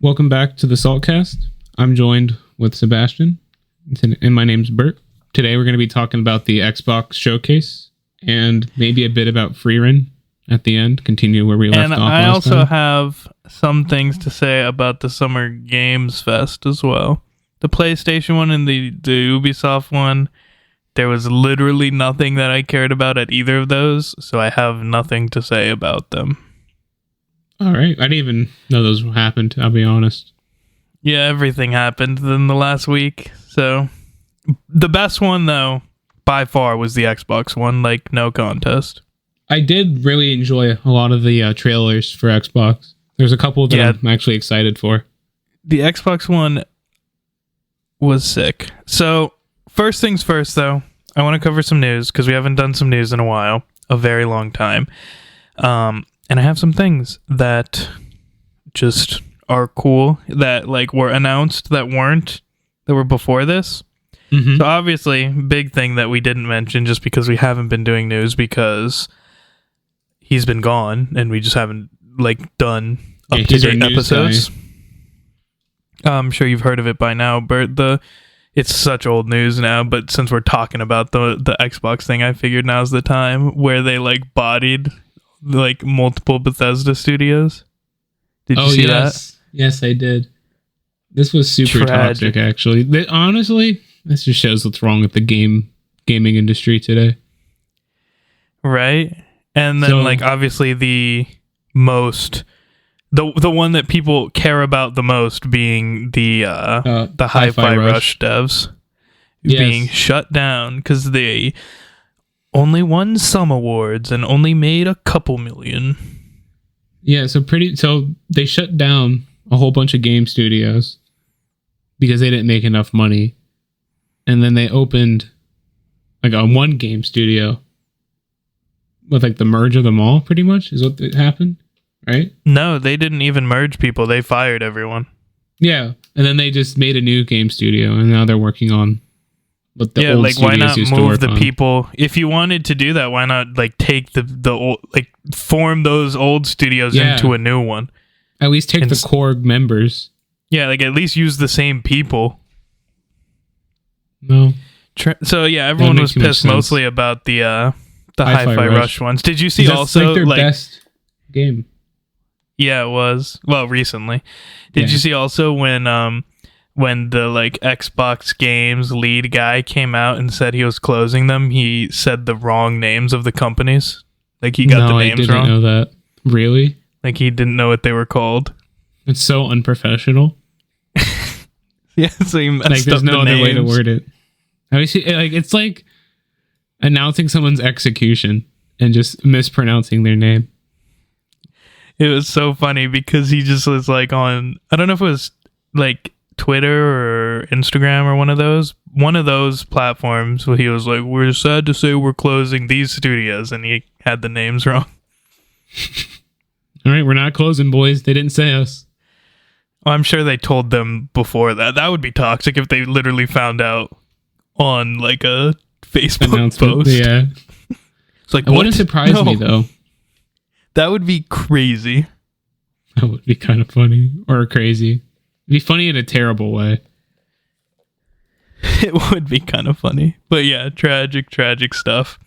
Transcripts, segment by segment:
Welcome back to the Saltcast. I'm joined with Sebastian, and my name's Bert. Today we're going to be talking about the Xbox Showcase and maybe a bit about Freerun at the end. Continue where we left off last time. And I also have some things to say about the Summer Games Fest as well. The PlayStation one and the Ubisoft one, there was literally nothing that I cared about at either of those, so I have nothing to say about them. All right. I didn't even know those happened, I'll be honest. Yeah, everything happened in the last week. So the best one, though, by far was the Xbox one, like no contest. I did really enjoy a lot of the trailers for Xbox. There's a couple that I'm actually excited for. The Xbox one was sick. So first things first, though, I want to cover some news because we haven't done some news in a while, a very long time. And I have some things that just are cool that like were announced that were before this. Mm-hmm. So obviously, big thing that we didn't mention just because we haven't been doing news because he's been gone and we just haven't like done up-to-date episodes. I'm sure you've heard of it by now, Bert. It's such old news now, but since we're talking about the Xbox thing, I figured now's the time where they like bodied like multiple Bethesda studios. Did you see that? Yes, I did. This was super toxic, actually. Honestly, this just shows what's wrong with the gaming industry today. Right? And then like obviously the one that people care about the most being the Hi-Fi Rush devs being shut down because they only won some awards and only made a couple million. Yeah, so they shut down a whole bunch of game studios because they didn't make enough money. And then they opened like a one game studio with like the merge of them all, pretty much, is what happened, right? No, they didn't even merge people. They fired everyone. Yeah, and then they just made a new game studio, and now they're working on what the old why not move the on. people? If you wanted to do that, why not like take the old, like form those old studios into a new one? At least take the core members. Yeah, like at least use the same people. No. So yeah, everyone was pissed mostly about the Hi-Fi Rush ones. Did you see also like their best game? Yeah, it was. Well, recently. Did you see also when the like Xbox Games lead guy came out and said he was closing them, he said the wrong names of the companies. Like he got the names wrong. I didn't know that. Really? Like he didn't know what they were called. It's so unprofessional. Yeah, so he messed like there's up no the other names. way to word it. It's like announcing someone's execution and just mispronouncing their name. It was so funny because he just was like on, I don't know if it was like Twitter or Instagram or one of those platforms where he was like, we're sad to say we're closing these studios, and he had the names wrong. All right, we're not closing, boys. They didn't say us. Well, I'm sure they told them before that. That would be toxic if they literally found out on like a Facebook announcement post. Yeah. It's like, it wouldn't surprise me though. That would be crazy. That would be kind of funny or crazy. It'd be funny in a terrible way. It would be kind of funny. But yeah, tragic stuff.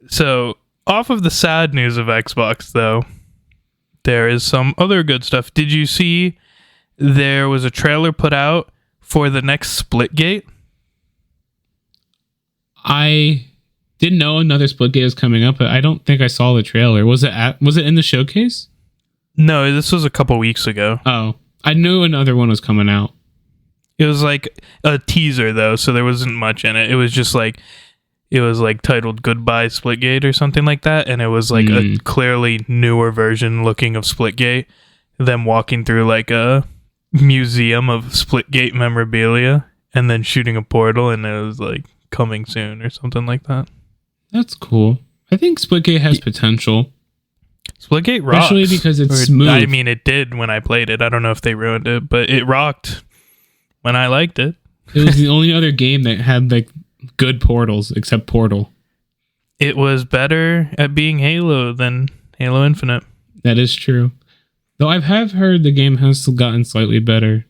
So off of the sad news of Xbox though, there is some other good stuff. Did you see there was a trailer put out for the next Splitgate? I didn't know another Splitgate was coming up, but I don't think I saw the trailer. Was it in the showcase? No, this was a couple weeks ago. Oh, I knew another one was coming out. It was like a teaser though, so there wasn't much in it. It was just like titled Goodbye Splitgate or something like that, and it was like a clearly newer version looking of Splitgate, them walking through like a museum of Splitgate memorabilia and then shooting a portal, and it was like coming soon or something like that. That's cool. I think Splitgate has potential. Splitgate rocks. Especially because it's smooth. I mean, it did when I played it. I don't know if they ruined it, but it rocked when I liked it. It was the only other game that had like good portals except Portal. It was better at being Halo than Halo Infinite. That is true. Though I have heard the game has gotten slightly better.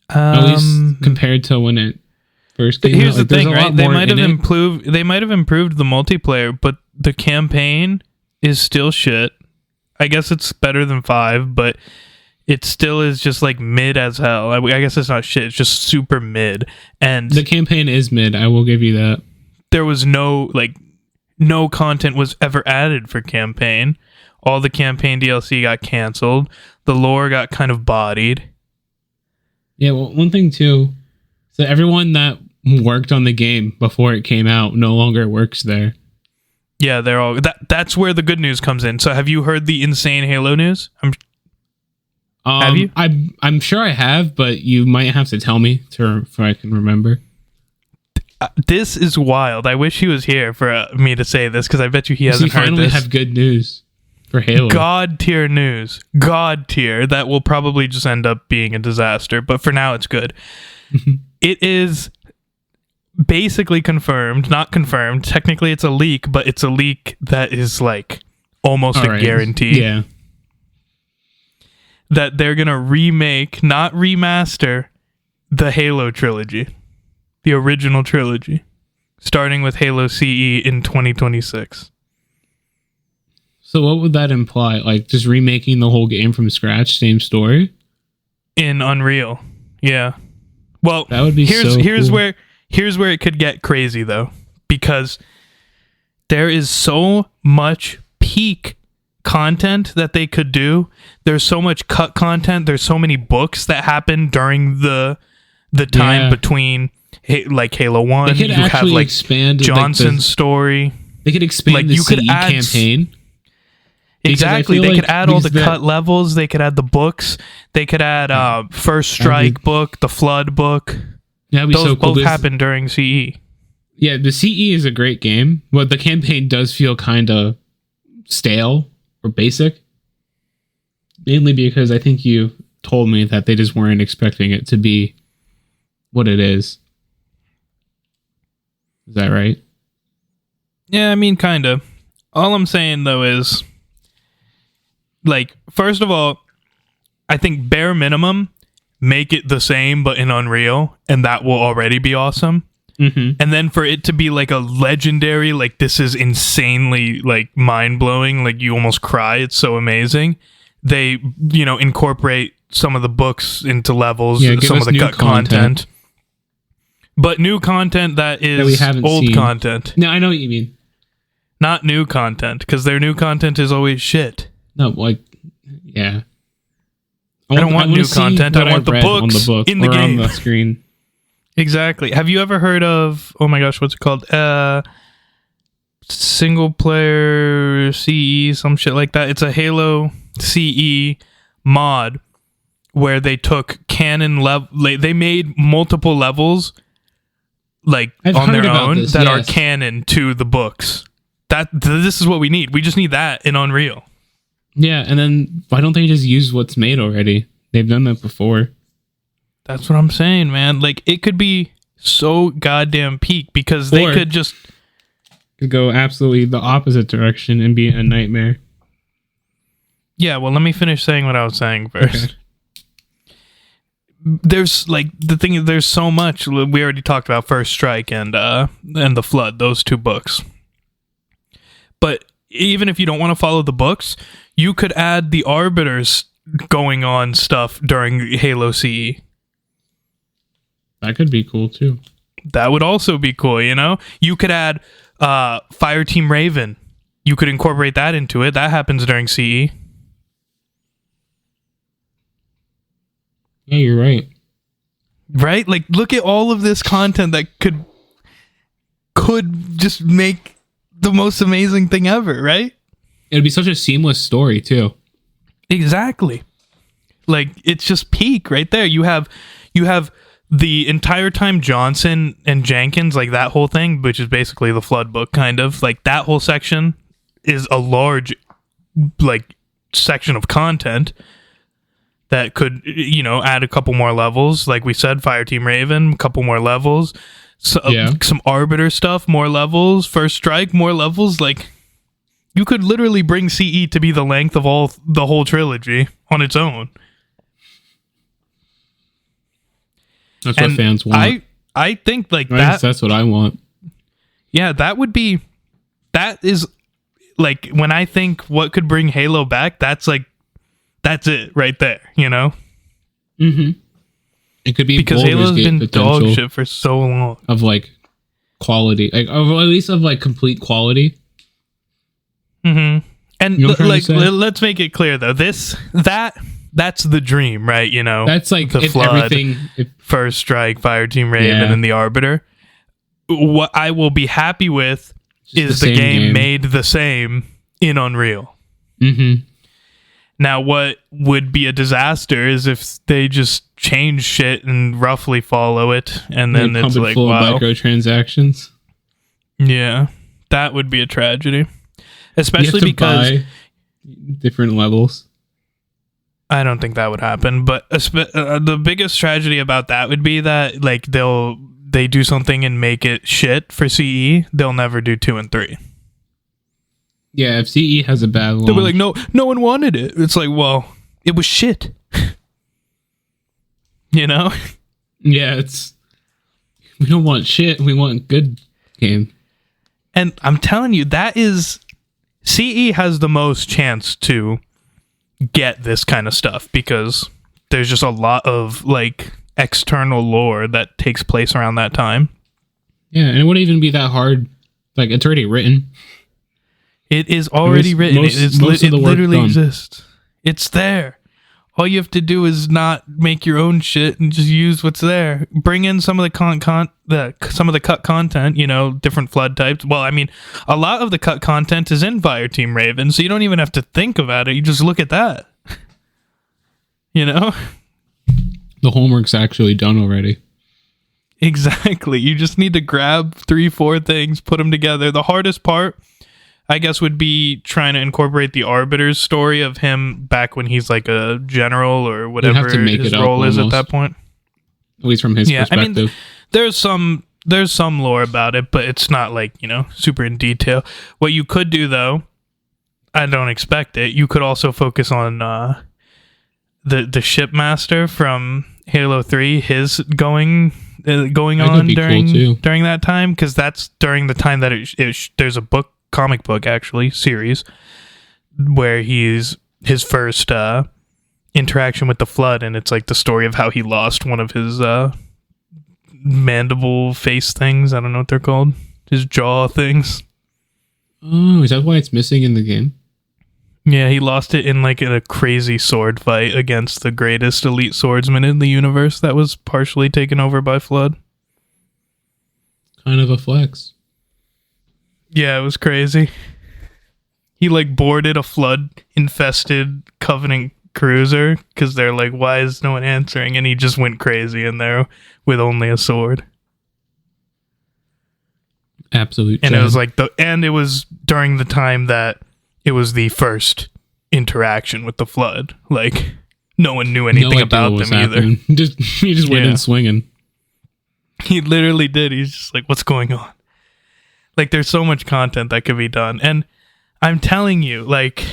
At least compared to when it first came here's out. the thing, right? They might have improved the multiplayer, but the campaign is still shit. I guess it's better than 5, but it still is just like mid as hell. I guess it's not shit, it's just super mid. And the campaign is mid, I will give you that. There was no content was ever added for campaign. All the campaign DLC got canceled. The lore got kind of bodied. Yeah, well, one thing too, so everyone that worked on the game before it came out no longer works there. Yeah, they're all that's where the good news comes in. So have you heard the insane Halo news? Have you? I'm sure I have, but you might have to tell me so I can remember. This is wild. I wish he was here for me to say this, because I bet you he hasn't heard this. We finally have good news for Halo. God tier news. God tier. That will probably just end up being a disaster, but for now it's good. It is basically confirmed, not confirmed. Technically it's a leak, but it's a leak that is like almost a guarantee. Yeah. That they're going to remake, not remaster, the Halo trilogy. The original trilogy. Starting with Halo CE in 2026. So what would that imply? Like just remaking the whole game from scratch, same story? In Unreal. Yeah. Well, that would be here's cool. where it could get crazy though, because there is so much peak content that they could do. There's so much cut content. There's so many books that happen during the time between like Halo 1. They could actually expand Johnson's story. They could expand the CE campaign. Exactly. They could add all the cut levels. They could add the books. They could add First Strike book, the Flood book. That'd be Those so cool. both happen during CE. Yeah, the CE is a great game, but the campaign does feel kind of stale or basic. Mainly because I think you told me that they just weren't expecting it to be what it is. Is that right? Yeah, I mean, kind of. All I'm saying, though, is, like, first of all, I think bare minimum, make it the same, but in Unreal, and that will already be awesome. Mm-hmm. And then for it to be, like, a legendary, like, this is insanely, like, mind-blowing, like, you almost cry, it's so amazing. They, incorporate some of the books into levels, some of the cut content. But new content that we haven't old seen. Content. No, I know what you mean. Not new content, because their new content is always shit. No, like, yeah. I don't want new content. I want the books in the game. On the screen. Exactly. Have you ever heard of, oh my gosh, what's it called? Single player CE, some shit like that. It's a Halo CE mod where they took canon level. They made multiple levels on their own that are canon to the books. This is what we need. We just need that in Unreal. Yeah, and then why don't they just use what's made already? They've done that before. That's what I'm saying, man. Like, it could be so goddamn peak because they could just go absolutely the opposite direction and be a nightmare. Yeah, well, let me finish saying what I was saying first. Okay. There's there's so much. We already talked about First Strike and the Flood, those two books. But even if you don't want to follow the books, you could add the Arbiters going on stuff during Halo CE. That could be cool too. That would also be cool, You could add Fireteam Raven. You could incorporate that into it. That happens during CE. Yeah, you're right. Right? Like, look at all of this content that could just make the most amazing thing ever, right? It'd be such a seamless story, too. Exactly. Like, it's just peak right there. You have the entire time Johnson and Jenkins, like that whole thing, which is basically the Flood book, kind of. Like, that whole section is a large, section of content that could, add a couple more levels. Like we said, Fireteam Raven, a couple more levels. So, some Arbiter stuff, more levels. First Strike, more levels. Like, You could literally bring CE to be the length of the whole trilogy on its own. That's what fans want. I think like I guess that's what I want. Yeah, that is like when I think what could bring Halo back, that's it right there, you know? Mm-hmm. It could be because Halo's been dog shit for so long. Of like quality, like or at least of like complete quality. Mm-hmm. And let's make it clear though, that's the dream, right? You know, that's like the Flood, First Strike, Fireteam Raven, and the Arbiter. What I will be happy with is the game made the same in Unreal. Mm-hmm. Now, what would be a disaster is if they just change shit and roughly follow it, and then it's like, full wow, of microtransactions. Yeah, that would be a tragedy, especially because buy different levels. I don't think that would happen. But the biggest tragedy about that would be that like they do something and make it shit for CE. They'll never do 2 and 3. Yeah, if CE has a bad launch, they'll be like, no one wanted it. It's like, well, it was shit. You know? Yeah, we don't want shit. We want good game. And I'm telling you, CE has the most chance to get this kind of stuff because there's just a lot of like external lore that takes place around that time. Yeah, and it wouldn't even be that hard. Like, it's already written. It is already written. It literally exists. It's there. All you have to do is not make your own shit and just use what's there. Bring in some of the cut content, you know, different flood types. Well, I mean, a lot of the cut content is in Fireteam Raven, so you don't even have to think about it. You just look at that. You know? The homework's actually done already. Exactly. You just need to grab 3-4 things, put them together. The hardest part, I guess, would be trying to incorporate the Arbiter's story of him back when he's like a general or whatever his role is at that point. At least from his perspective. I mean, there's some lore about it, but it's not like, you know, super in detail. What you could do though, I don't expect it. You could also focus on the shipmaster from Halo 3, his going on during that time, because that's during the time that there's a comic book actually series where his first interaction with the Flood, and it's like the story of how he lost one of his mandible face things. I don't know what they're called. His jaw things. Oh, is that why it's missing in the game? Yeah, he lost it in like a crazy sword fight against the greatest elite swordsman in the universe that was partially taken over by Flood. Kind of a flex. Yeah, it was crazy. He like boarded a flood-infested Covenant cruiser because they're like, why is no one answering? And he just went crazy in there with only a sword. Absolute. And it was like it was during the time that it was the first interaction with the Flood. Like, no one knew anything about them either. He just went in swinging. He literally did. He's just like, what's going on? Like, there's so much content that could be done. And I'm telling you, like,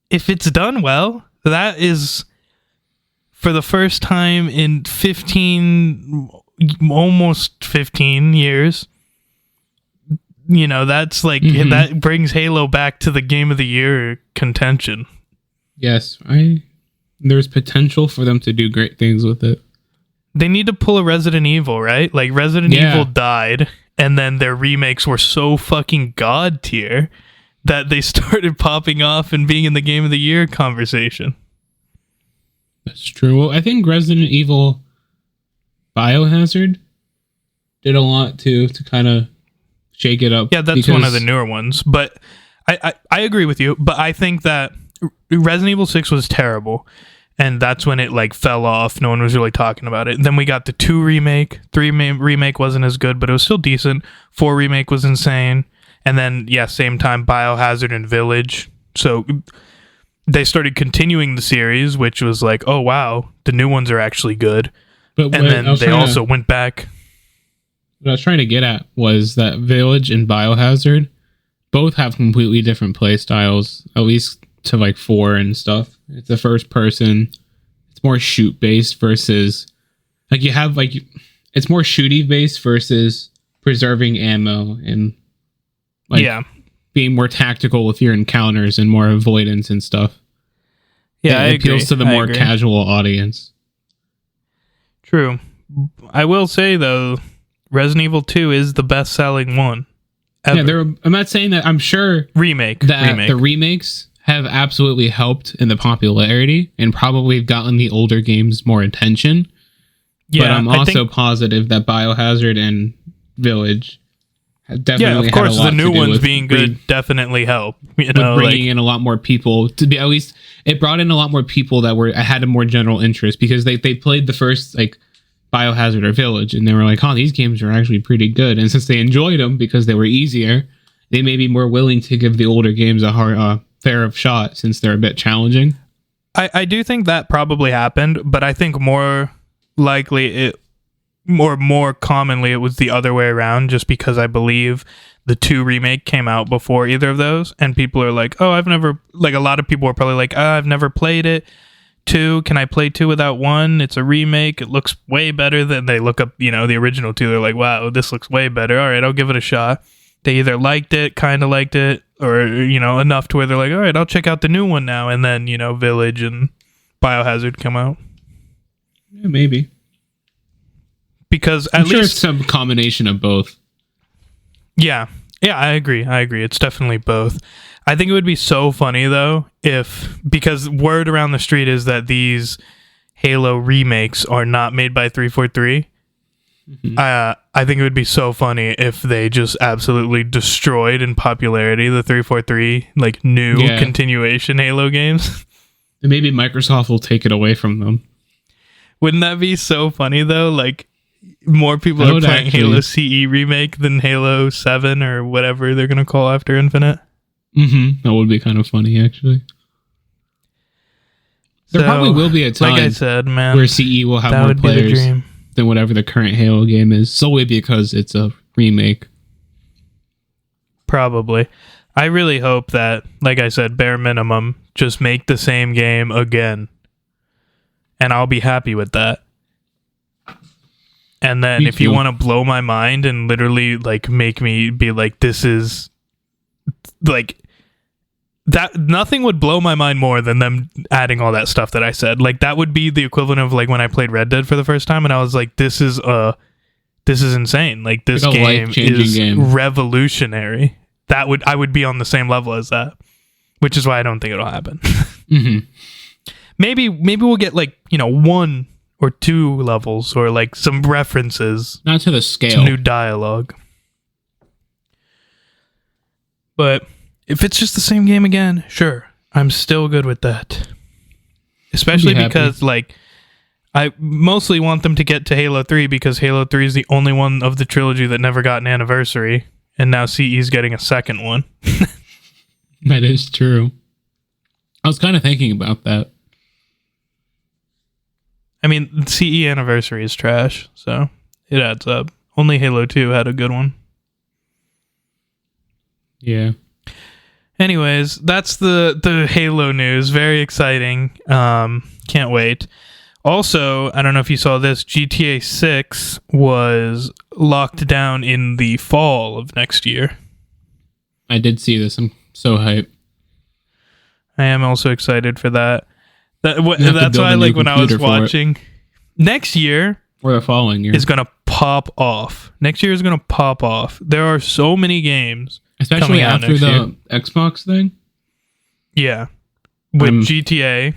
if it's done well, that is, for the first time in almost 15 years, you know, that's like, that brings Halo back to the Game of the Year contention. Yes, there's potential for them to do great things with it. They need to pull a Resident Evil, right? Like, Resident Evil died, and then their remakes were so fucking god tier that they started popping off and being in the Game of the Year conversation. That's true. Well, I think Resident Evil Biohazard did a lot to kind of shake it up. Yeah, that's one of the newer ones. But I agree with you. But I think that Resident Evil 6 was terrible. And that's when it like fell off. No one was really talking about it. And then we got the 2 remake. 3 remake wasn't as good, but it was still decent. 4 remake was insane. And then, same time, Biohazard and Village. So they started continuing the series, which was like, oh, wow, the new ones are actually good. And then they also went back. What I was trying to get at was that Village and Biohazard both have completely different play styles, at least to like 4 and stuff. It's a first person. It's more shoot based versus like you have like it's more shooty based versus preserving ammo and like being more tactical with your encounters and more avoidance and stuff. Yeah, it appeals to the more casual audience. True. I will say though, Resident Evil 2 is the best selling one ever. Yeah, I'm not saying that. I'm sure remake the remakes have absolutely helped in the popularity and probably gotten the older games more attention. Yeah, but I'm also positive that Biohazard and Village definitely of course, the new ones being good definitely help. You know, bringing in a lot more people to be, at least it brought in a lot more people that had a more general interest because they played the first like Biohazard or Village and they were like, oh, these games are actually pretty good. And since they enjoyed them because they were easier, they may be more willing to give the older games a fair of shot since they're a bit challenging. I do think that probably happened, but I think more likely more commonly it was the other way around, just because I believe the 2 remake came out before either of those, and people are like, oh, I've never, like a lot of people are probably like, oh, I've never played it. 2, can I play 2 without 1? It's a remake, it looks way better. Than they look up, you know, the original 2, they're like, wow, this looks way better. All right, I'll give it a shot. They either liked it, kind of liked it, or, you know, enough to where they're like, all right, I'll check out the new one now. And then, you know, Village and Biohazard come out. Yeah, maybe. Because I'm sure it's some combination of both. Yeah, I agree. It's definitely both. I think it would be so funny though because word around the street is that these Halo remakes are not made by 343. Mm-hmm. I think it would be so funny if they just absolutely destroyed in popularity the 343 like new continuation Halo games. And maybe Microsoft will take it away from them. Wouldn't that be so funny though? Like more people are playing Halo CE remake than Halo 7 or whatever they're gonna call after Infinite. Mm-hmm. That would be kind of funny, actually. There probably will be a time, like I said, man, where CE will have more players than whatever the current Halo game is, solely because it's a remake. Probably. I really hope that, like I said, bare minimum, just make the same game again. And I'll be happy with that. And then if you want to blow my mind and literally like make me be like, this is like that, nothing would blow my mind more than them adding all that stuff that I said. Like that would be the equivalent of like when I played Red Dead for the first time and I was like, this is insane. Like this game is revolutionary. I would be on the same level as that, which is why I don't think it'll happen. Mm-hmm. Maybe we'll get like, you know, 1 or 2 levels or like some references. Not to the scale. Some new dialogue. But if it's just the same game again, sure. I'm still good with that. Especially because like I mostly want them to get to Halo 3 because Halo 3 is the only one of the trilogy that never got an anniversary. And now CE's getting a second one. That is true. I was kind of thinking about that. I mean, CE anniversary is trash, so it adds up. Only Halo 2 had a good one. Yeah. Anyways, that's the Halo news. Very exciting. Can't wait. Also, I don't know if you saw this, GTA 6 was locked down in the fall of next year. I did see this. I'm so hyped. I am also excited for that. That's why, like, when I was watching, next year or the following year is going to pop off. Next year is going to pop off. There are so many games, especially after the Xbox thing. Yeah, with GTA,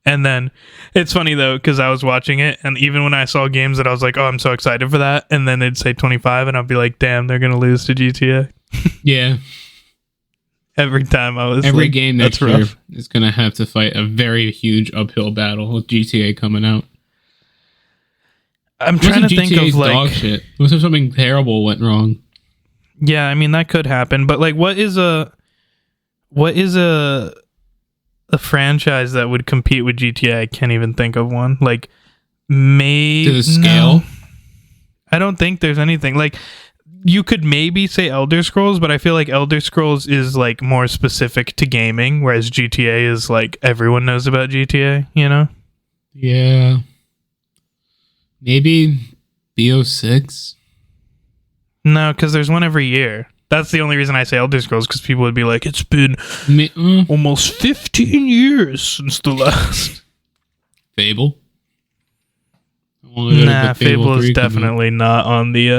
and then it's funny though because I was watching it, and even when I saw games that I was like, "Oh, I'm so excited for that," and then it'd say 25, and I'd be like, "Damn, they're going to lose to GTA." Yeah. Every time I was every game next year is going to have to fight a very huge uphill battle with GTA coming out. I'm trying to think of like dog shit. What if something terrible went wrong? Yeah, I mean that could happen, but like what is a franchise that would compete with GTA? I can't even think of one. Like to the scale? No, I don't think there's anything. Like you could maybe say Elder Scrolls, but I feel like Elder Scrolls is like more specific to gaming, whereas GTA is like everyone knows about GTA, you know? Yeah. Maybe BO6? No, because there's one every year. That's the only reason I say Elder Scrolls, because people would be like, it's been almost 15 years since the last. Fable? Nah, Fable is definitely not on the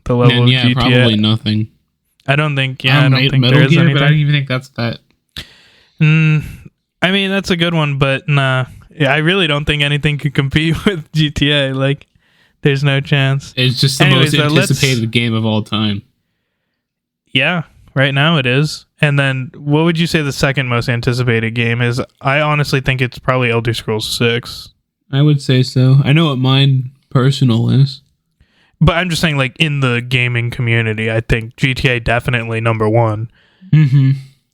level of GTA. Probably nothing. I don't think. I don't think Metal there is Gear, anything. but I don't even think that's that. I mean, that's a good one, but nah. Yeah, I really don't think anything could compete with GTA. Like, there's no chance. It's just the most anticipated game of all time. Yeah, right now it is. And then, what would you say the second most anticipated game is? I honestly think it's probably Elder Scrolls 6. I would say so. I know what mine personal is. But I'm just saying, like, in the gaming community, I think GTA definitely number one. Mm-hmm.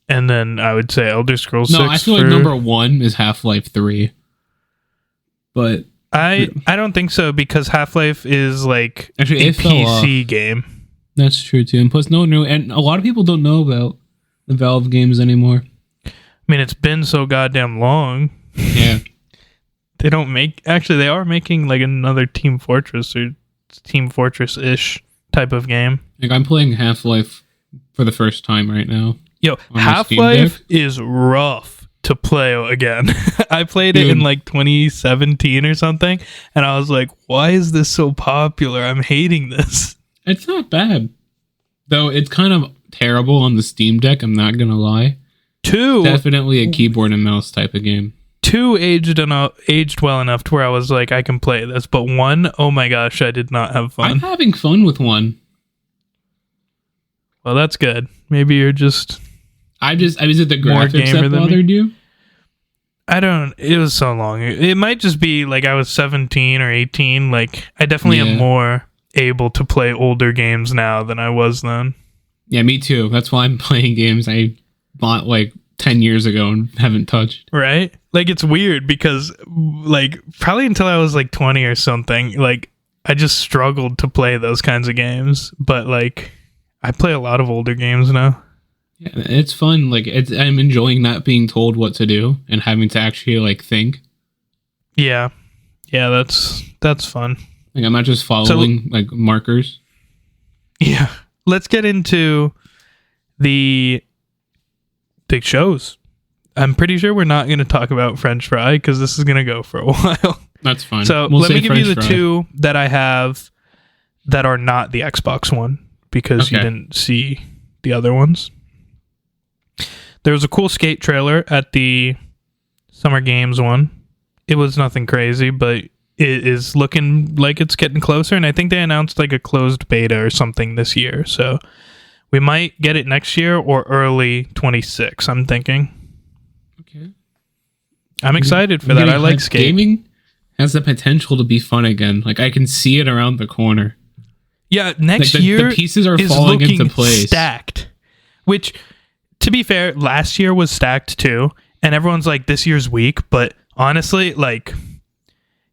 And then I would say Elder Scrolls 6. No, I feel like number one is Half-Life 3. But I don't think so, because Half-Life is like actually, a PC game. That's true too. And plus, no one knew, and a lot of people don't know about the Valve games anymore. I mean, it's been so goddamn long. Yeah. They don't make... Actually, they are making like another Team Fortress or Team Fortress-ish type of game. Like, I'm playing Half-Life for the first time right now. Yo, Half-Life is rough to play again. I played it in like 2017 or something, and I was like, why is this so popular? I'm hating this. It's not bad. Though it's kind of terrible on the Steam Deck, I'm not gonna lie. 2... Definitely a keyboard and mouse type of game. 2 aged well enough to where I was like, I can play this. But 1, oh my gosh, I did not have fun. I'm having fun with 1. Well, that's good. Maybe you're just... is it the graphics that bothered you? I don't... It was so long. It might just be like I was 17 or 18. Like, I definitely am more able to play older games now than I was then. Yeah, me too. That's why I'm playing games I bought like 10 years ago and haven't touched. Right? Like, it's weird because, like, probably until I was like 20 or something, like, I just struggled to play those kinds of games. But, like, I play a lot of older games now. Yeah, it's fun. Like, I'm enjoying not being told what to do and having to actually, like, think. Yeah. Yeah, that's fun. Like, I'm not just following, like, markers. Yeah. Let's get into the big shows. I'm pretty sure we're not going to talk about French Fry because this is going to go for a while. That's fine. So let me give you the 2 that I have that are not the Xbox one because you didn't see the other ones. There was a cool skate trailer at the Summer Games one. It was nothing crazy, but it is looking like it's getting closer, and I think they announced like a closed beta or something this year. So we might get it next year or early 26, I'm thinking. Okay. I'm excited for that. I like skate. Gaming has the potential to be fun again. Like, I can see it around the corner. Yeah, next year the pieces are falling into place. Stacked. Which, to be fair, last year was stacked too, and everyone's like, this year's weak, but honestly, like,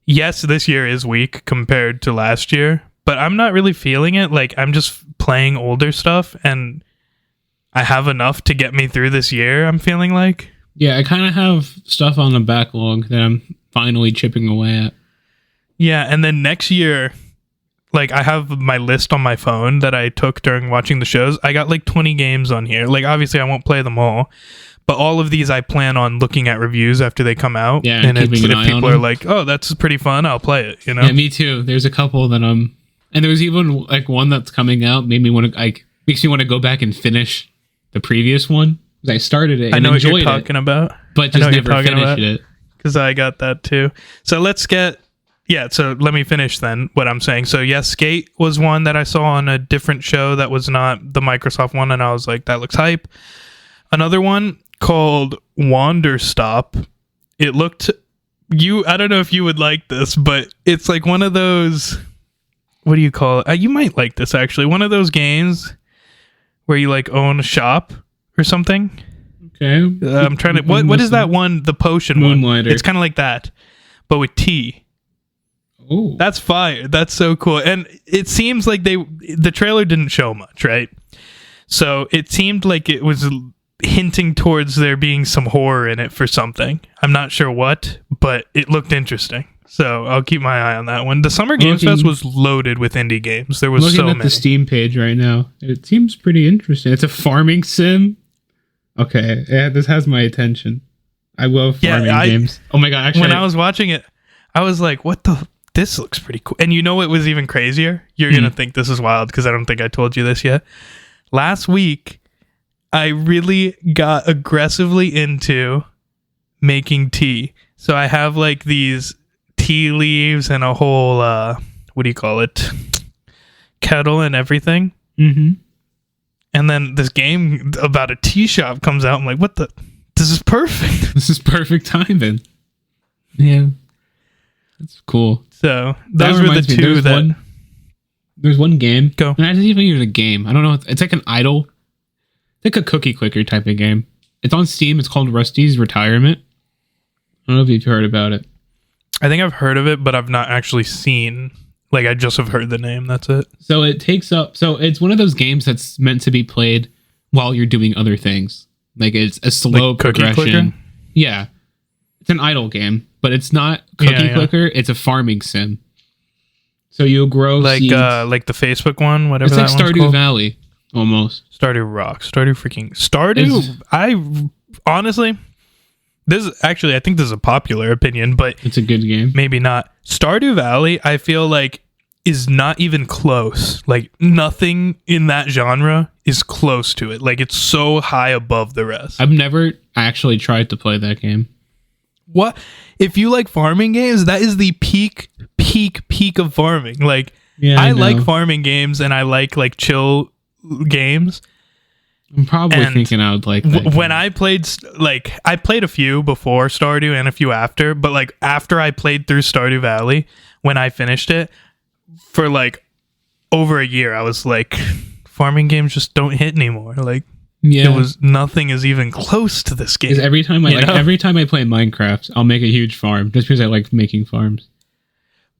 yes, this year is weak compared to last year, but I'm not really feeling it. Like, I'm just playing older stuff, and I have enough to get me through this year, I'm feeling like. Yeah, I kind of have stuff on the backlog that I'm finally chipping away at. Yeah, and then next year, like, I have my list on my phone that I took during watching the shows. I got like 20 games on here. Like, obviously, I won't play them all, but all of these I plan on looking at reviews after they come out. Yeah, and if an eye people on are them. like, oh, that's pretty fun, I'll play it, you know? Yeah, me too. There's a couple that and there's even like one that's coming out, makes me want to go back and finish the previous one. I started it and I know what enjoyed you're talking about. but just never finished it. Because I got that too. So so let me finish then what I'm saying. So yes, Skate was one that I saw on a different show that was not the Microsoft one, and I was like, that looks hype. Another one called Wander Stop. It looked... I don't know if you would like this, but it's like one of those... What do you call it? You might like this, actually. One of those games where you like own a shop or something. Okay. I'm trying to... What is that one? The potion one. Moonlighter. It's kind of like that, but with tea. Oh, That's fire. That's so cool. And it seems like the trailer didn't show much, right? So it seemed like it was hinting towards there being some horror in it for something. I'm not sure what, but it looked interesting. So I'll keep my eye on that one. The Summer Games Fest was loaded with indie games. There was so many. Looking at the Steam page right now, it seems pretty interesting. It's a farming sim. Okay, yeah, this has my attention. I love farming games. Oh my god! Actually, when I was watching it, I was like, "What the? This looks pretty cool." And you know what was even crazier? You're gonna think this is wild because I don't think I told you this yet. Last week, I really got aggressively into making tea. So I have like these tea leaves and a whole what do you call it, kettle and everything. And then this game about a tea shop comes out. I'm like, what the, this is perfect. This is perfect timing. Yeah, that's cool. So those were the two that there's one game. Go. And I didn't even use a game. I don't know, it's like an idle, it's like a cookie clicker type of game. It's on Steam. It's called Rusty's Retirement. I don't know if you've heard about it. I think I've heard of it, but I've not actually seen. Like, I just have heard the name. That's it. So it takes up. So it's one of those games that's meant to be played while you're doing other things. Like, it's a slow like cookie progression. Clicker? Yeah, it's an idle game, but it's not cookie clicker. It's a farming sim. So you'll grow like seeds. Like the Facebook one, whatever. It's like that one's Stardew called. Valley, almost. Stardew Rock. Stardew. I honestly, this is actually, I think this is a popular opinion, but It's a good game. maybe not. Stardew Valley, I feel like, is not even close. Like, nothing in that genre is close to it. Like, it's so high above the rest. I've never actually tried to play that game. What if you like farming games? That is the peak of farming. Like, Yeah, I know. like farming games and I like chill games. I'm probably And thinking I would like that When game. I played, I played a few before Stardew and a few after, but like after I played through Stardew Valley, when I finished it for like over a year, I was like, farming games just don't hit anymore. Like, Yeah. it was nothing is even close to this game. Because every time You know? every time I play Minecraft, I'll make a huge farm just because I like making farms.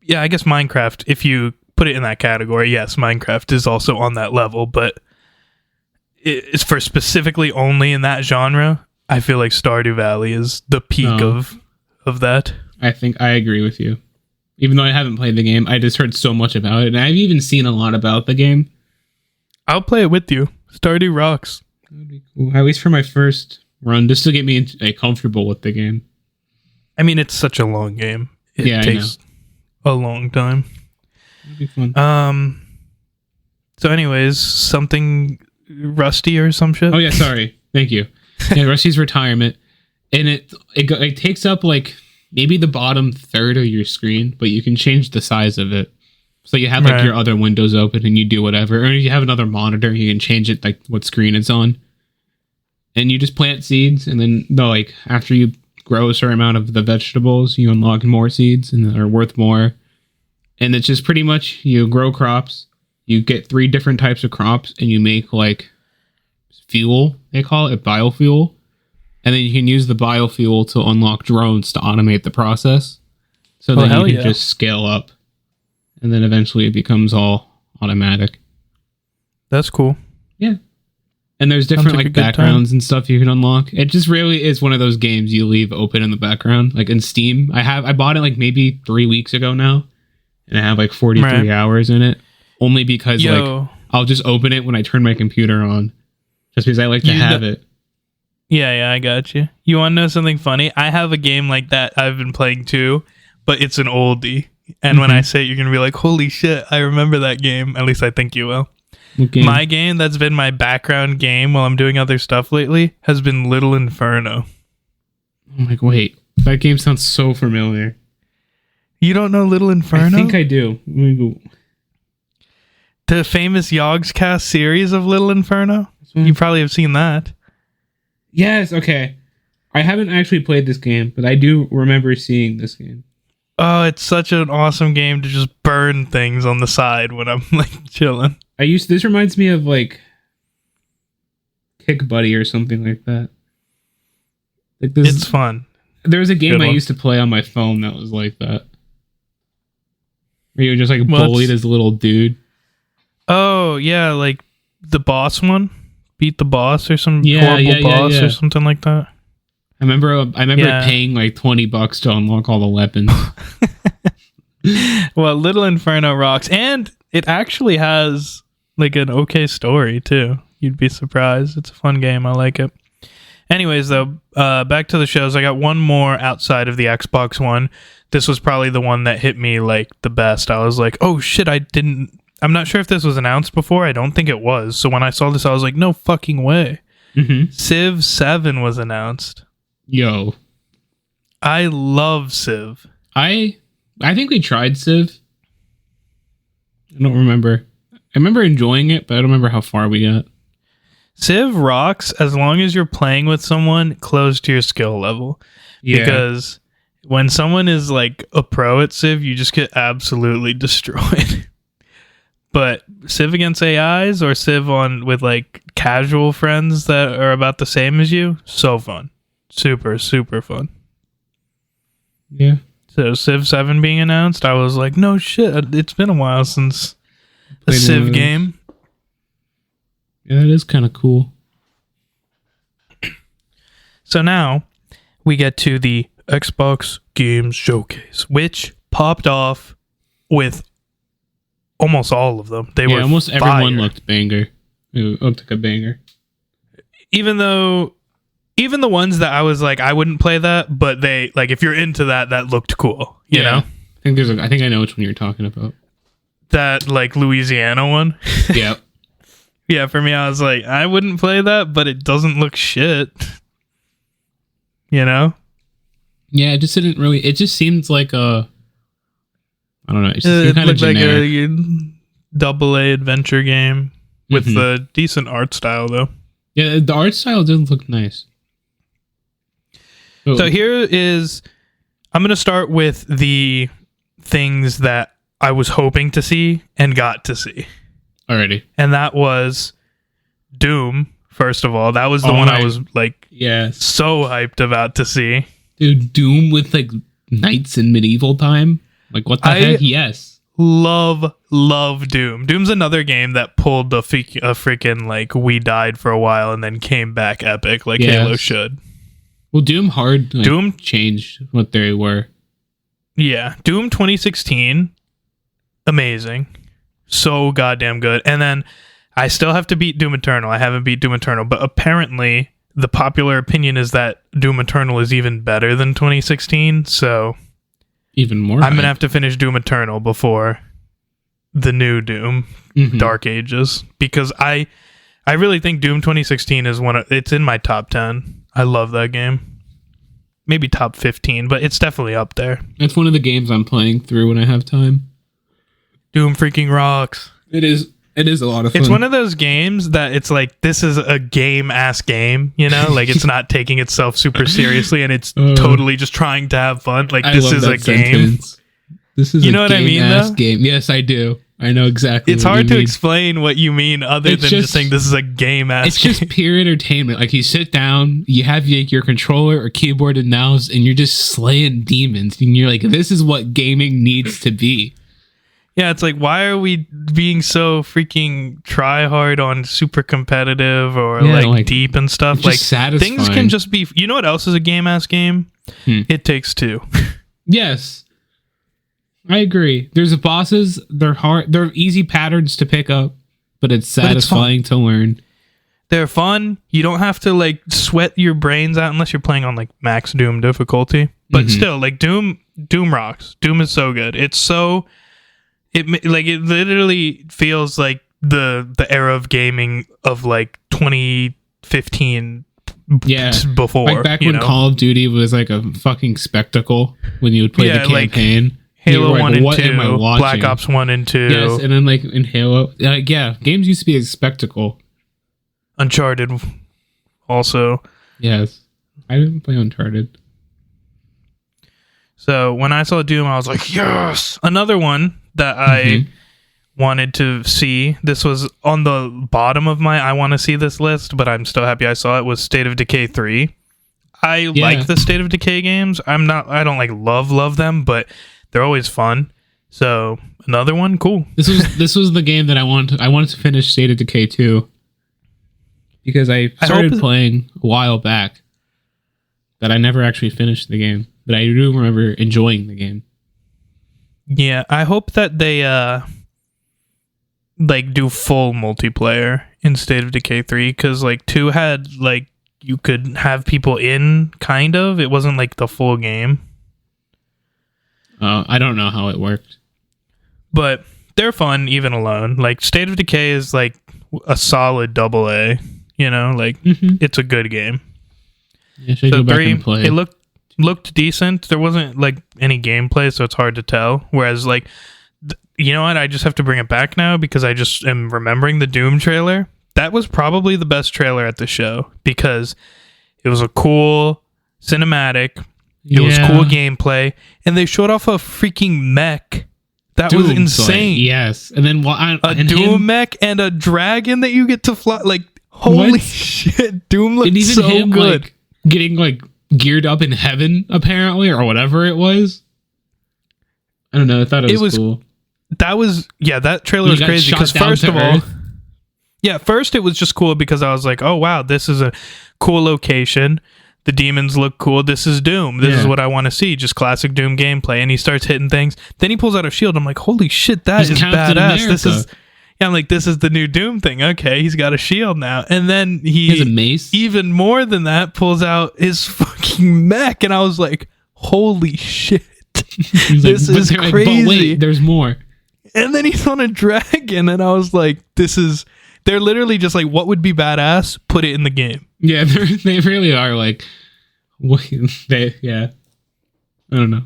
Yeah, I guess Minecraft, if you put it in that category, yes, Minecraft is also on that level, but it's for specifically only in that genre. I feel like Stardew Valley is the peak of that. I think I agree with you. Even though I haven't played the game, I just heard so much about it, and I've even seen a lot about the game. I'll play it with you. Stardew rocks. That'd be cool. At least for my first run, just to get me comfortable with the game. I mean, it's such a long game. It Yeah, takes a long time. That'd be fun. So anyways, something Rusty or some shit? Oh yeah, sorry. Thank you. Yeah, Rusty's Retirement, and it takes up like maybe the bottom third of your screen, but you can change the size of it. So you have like your other windows open and you do whatever, or if you have another monitor, you can change it like what screen it's on, and you just plant seeds, and then like after you grow a certain amount of the vegetables, you unlock more seeds and they're worth more. And it's just pretty much you grow crops. You get 3 different types of crops and you make like fuel, they call it biofuel. And then you can use the biofuel to unlock drones to automate the process. So then you can just scale up. And then eventually it becomes all automatic. That's cool. Yeah. And there's different like backgrounds and stuff you can unlock. It just really is one of those games you leave open in the background. Like in Steam, I bought it like maybe 3 weeks ago now. And I have like 43 hours in it. Only because like I'll just open it when I turn my computer on. Just because I like to have it. Yeah, I got you. You want to know something funny? I have a game like that I've been playing too, but it's an oldie. And when I say it, you're going to be like, holy shit, I remember that game. At least I think you will. What game? My game that's been my background game while I'm doing other stuff lately has been Little Inferno. I'm like, wait, that game sounds so familiar. You don't know Little Inferno? I think I do. Let me go. The famous Yogscast series of Little Inferno? You probably have seen that. Yes, okay. I haven't actually played this game, but I do remember seeing this game. Oh, it's such an awesome game to just burn things on the side when I'm like chilling. This reminds me of like Kick Buddy or something like that. Like this, it's fun. There was a game I used to play on my phone that was like that. Where you just like bullied as a little dude. Oh yeah, like the boss one, beat the boss or some horrible boss or something like that. I remember paying like $20 to unlock all the weapons. Well, Little Inferno rocks, and it actually has like an okay story too. You'd be surprised. It's a fun game. I like it. Anyways, though, back to the shows. I got one more outside of the Xbox One. This was probably the one that hit me like the best. I was like, oh shit, I'm not sure if this was announced before. I don't think it was. So when I saw this, I was like, no fucking way. Mm-hmm. Civ 7 was announced. Yo. I love Civ. I think we tried Civ. I don't remember. I remember enjoying it, but I don't remember how far we got. Civ rocks as long as you're playing with someone close to your skill level. Yeah. Because when someone is like a pro at Civ, you just get absolutely destroyed. But Civ against AIs or Civ with like casual friends that are about the same as you, so fun. Super, super fun. Yeah. So Civ 7 being announced, I was like, no shit, it's been a while since a Civ game. Yeah, that is kind of cool. So now we get to the Xbox Games Showcase, which popped off with almost all of them. They were almost fire. Everyone looked banger. It looked like a banger. Even the ones that I was like, I wouldn't play that, but they like if you're into that looked cool. You know? I think I know which one you're talking about. That like Louisiana one. Yeah. Yeah, for me, I was like, I wouldn't play that, but it doesn't look shit. You know? Yeah, it just didn't really. It just seemed like a. I don't know. It just kind of generic. Like a AA adventure game with a decent art style, though. Yeah, the art style didn't look nice. So here is. I'm going to start with the things that I was hoping to see and got to see. Alrighty. And that was Doom, first of all. That was the one I was like so hyped about to see. Dude, Doom with like knights in medieval time? Like what the heck? Yes. Love Doom. Doom's another game that pulled a freaking like we died for a while and then came back epic like Halo should. Well, Doom changed what they were. Yeah. Doom 2016, amazing. So goddamn good. And then I still have to beat Doom Eternal. I haven't beat Doom Eternal, but apparently the popular opinion is that Doom Eternal is even better than 2016. So even more. I'm going to have to finish Doom Eternal before the new Doom, Dark Ages, because I really think Doom 2016 is it's in my top 10. I love that game. Maybe top 15, but it's definitely up there. It's one of the games I'm playing through when I have time. Doom freaking rocks. It is a lot of fun. It's one of those games that it's like, this is a game-ass game, you know? Like, it's not taking itself super seriously, and it's totally just trying to have fun. Like, this is a game. This is you know what I mean, though? Game. Yes, I do. I know exactly it's what hard you to mean. explain what you mean other than just saying this is a game-ass game. It's just pure entertainment. Like, you sit down, you have your controller or keyboard and mouse, and you're just slaying demons. And you're like, this is what gaming needs to be. Yeah, it's like, why are we being so freaking try hard on super competitive or like deep and stuff? Like, satisfying. Things can just be. You know what else is a game-ass game? It Takes Two. Yes, I agree. There's bosses. They're hard. They're easy patterns to pick up, but it's satisfying to learn. They're fun. You don't have to like sweat your brains out unless you're playing on like max Doom difficulty. But still, like Doom rocks. Doom is so good. It's so. It literally feels like the era of gaming of like 2015 before, like back when Call of Duty was like a fucking spectacle when you would play the campaign. Like Halo 1 and 2, Black Ops 1 and 2. Yes, and then like in Halo, games used to be a spectacle. Uncharted also. Yes. I didn't play Uncharted. So when I saw Doom, I was like, yes! Another one that I wanted to see. This was on the bottom of my I want to see this list, but I'm still happy I saw it, was State of Decay 3. I like the State of Decay games. I don't like love them, but they're always fun. So another one, cool. This was the game that I wanted to finish State of Decay 2 because I started playing a while back, but I never actually finished the game. But I do remember enjoying the game. Yeah, I hope that they like do full multiplayer in State of Decay 3, because like 2 had like you could have people in, kind of. It wasn't like the full game. I don't know how it worked. But they're fun even alone. Like State of Decay is like a solid AA, you know, like it's a good game. Yeah, should go back and play. It looked decent. There wasn't like any gameplay, so it's hard to tell. Whereas like you know what? I just have to bring it back now because I just am remembering the Doom trailer. That was probably the best trailer at the show because it was a cool cinematic. It was cool gameplay, and they showed off a freaking mech. That was insane. Like, yes, and then a Doom mech and a dragon that you get to fly. Like holy shit, Doom looked so good. Like, getting like geared up in heaven apparently, or whatever it was. I don't know. I thought it was cool. That trailer was crazy because first it was just cool because I was like, oh wow, this is a cool location. The demons look cool. This is Doom. This is what I want to see. Just classic Doom gameplay. And he starts hitting things. Then he pulls out a shield. I'm like, holy shit, that is badass. I'm like, this is the new Doom thing. Okay, he's got a shield now. And then he has a mace. Even more than that, pulls out his fucking mech. And I was like, holy shit. This is crazy. But wait, there's more. And then he's on a dragon. And I was like, they're literally just like, what would be badass? Put it in the game. Yeah, they really are like, I don't know.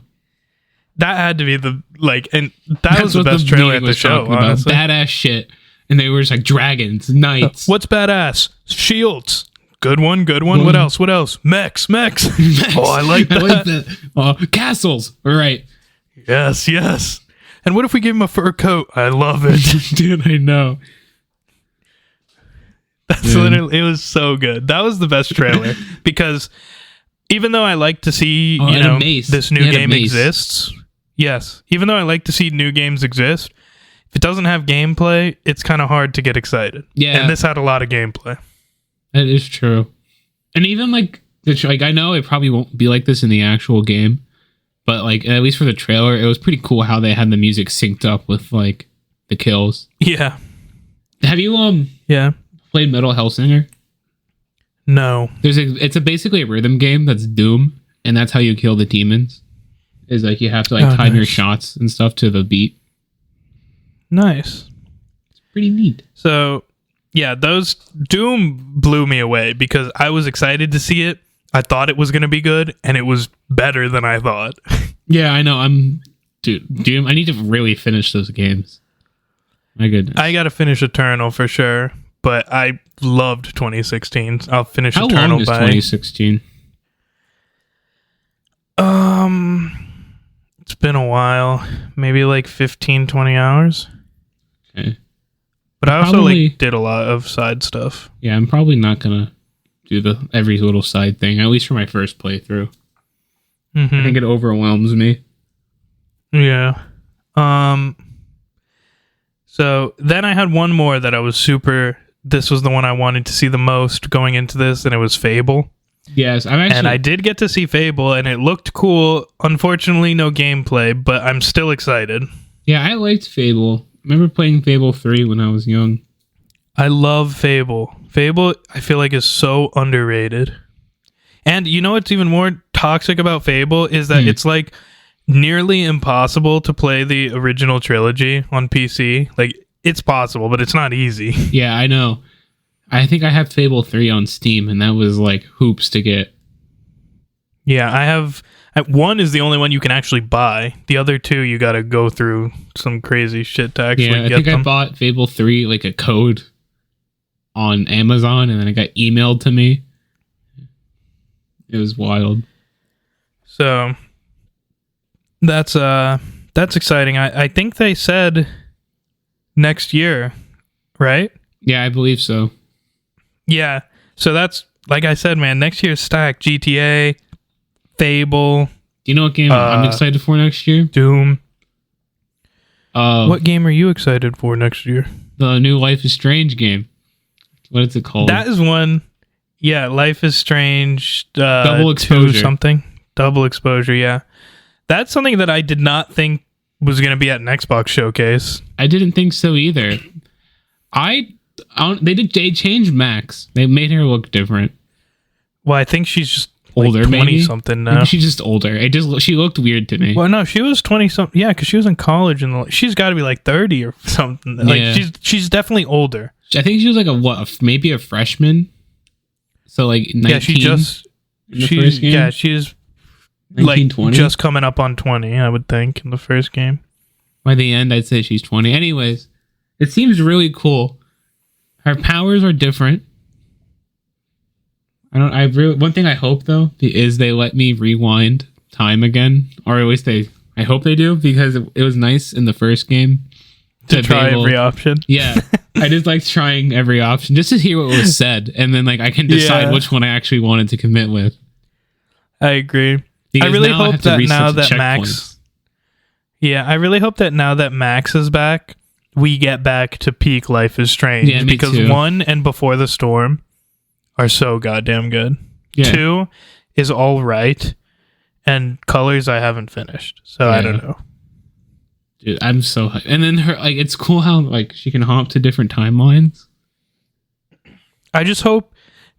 That had to be and that was the best trailer at the show, honestly. Badass shit. And they were just like dragons, knights. What's badass? Shields. Good one. What else? Mechs. Oh, I like that. Castles. All right. Yes. And what if we gave him a fur coat? I love it. Dude, I know. That's literally, it was so good. That was the best trailer because even though I like to see, this new game exists. Yes. Even though I like to see new games exist, if it doesn't have gameplay, it's kind of hard to get excited. Yeah. And this had a lot of gameplay. That is true. And even like I know it probably won't be like this in the actual game, but like at least for the trailer, it was pretty cool how they had the music synced up with like the kills. Yeah. Have you played Metal Hellsinger? No. It's basically a rhythm game that's Doom, and that's how you kill the demons. Is like you have to like time your shots and stuff to the beat. Nice. It's pretty neat. So, yeah, those Doom blew me away because I was excited to see it. I thought it was going to be good, and it was better than I thought. Yeah, I know. Doom. I need to really finish those games. My goodness. I got to finish Eternal for sure. But I loved 2016. I'll finish How Eternal long is 2016? It's been a while. Maybe like 15, 20 hours. Okay. But I also did a lot of side stuff. Yeah, I'm probably not going to do every little side thing, at least for my first playthrough. I think it overwhelms me. Yeah. So then I had one more that I was this was the one I wanted to see the most going into this, and it was Fable. Yes, and I did get to see Fable, and it looked cool. Unfortunately, no gameplay, but I'm still excited. Yeah, I liked Fable. I remember playing Fable 3 when I was young. I love Fable. Fable, I feel like, is so underrated. And you know what's even more toxic about Fable is that it's like nearly impossible to play the original trilogy on PC. Like, it's possible, but it's not easy. Yeah, I know. I think I have Fable 3 on Steam, and that was like hoops to get. Yeah, I have. 1 is the only one you can actually buy. The other 2, you got to go through some crazy shit to actually get them. I think I bought Fable 3, like a code on Amazon, and then it got emailed to me. It was wild. So that's exciting. I think they said next year, right? Yeah, I believe so. Yeah. So that's, like I said, man, next year's stacked. GTA, Fable. Do you know what game I'm excited for next year? Doom. What game are you excited for next year? The new Life is Strange game. What is it called? That is one. Yeah, Life is Strange. Double Exposure. Something. Double Exposure, yeah. That's something that I did not think was going to be at an Xbox showcase. I didn't think so either. They changed Max. They made her look different. Well, I think she's just older, like 20 maybe something now. Maybe she's just older. She looked weird to me. Well, no, she was 20 something. Yeah, because she was in college, and she's got to be like 30 or something. Like Yeah. she's definitely older. I think she was like maybe a freshman. So like 19. Yeah, she's like 1920? just coming up on 20. I would think in the first game. By the end, I'd say she's 20. Anyways, it seems really cool. Her powers are different. One thing I hope though is they let me rewind time again, or at least I hope they do, because it was nice in the first game to try every option. Yeah, I just like trying every option just to hear what was said, and then like I can decide which one I actually wanted to commit with. I agree. Because I really hope that now the that Max, I really hope that now that Max is back, we get back to peak Life is Strange. Yeah, me because too. 1 and Before the Storm are so goddamn good. Yeah. 2 is all right, and Colors I haven't finished, so I don't know. Dude, I'm so hyped. And then it's cool how like she can hop to different timelines. I just hope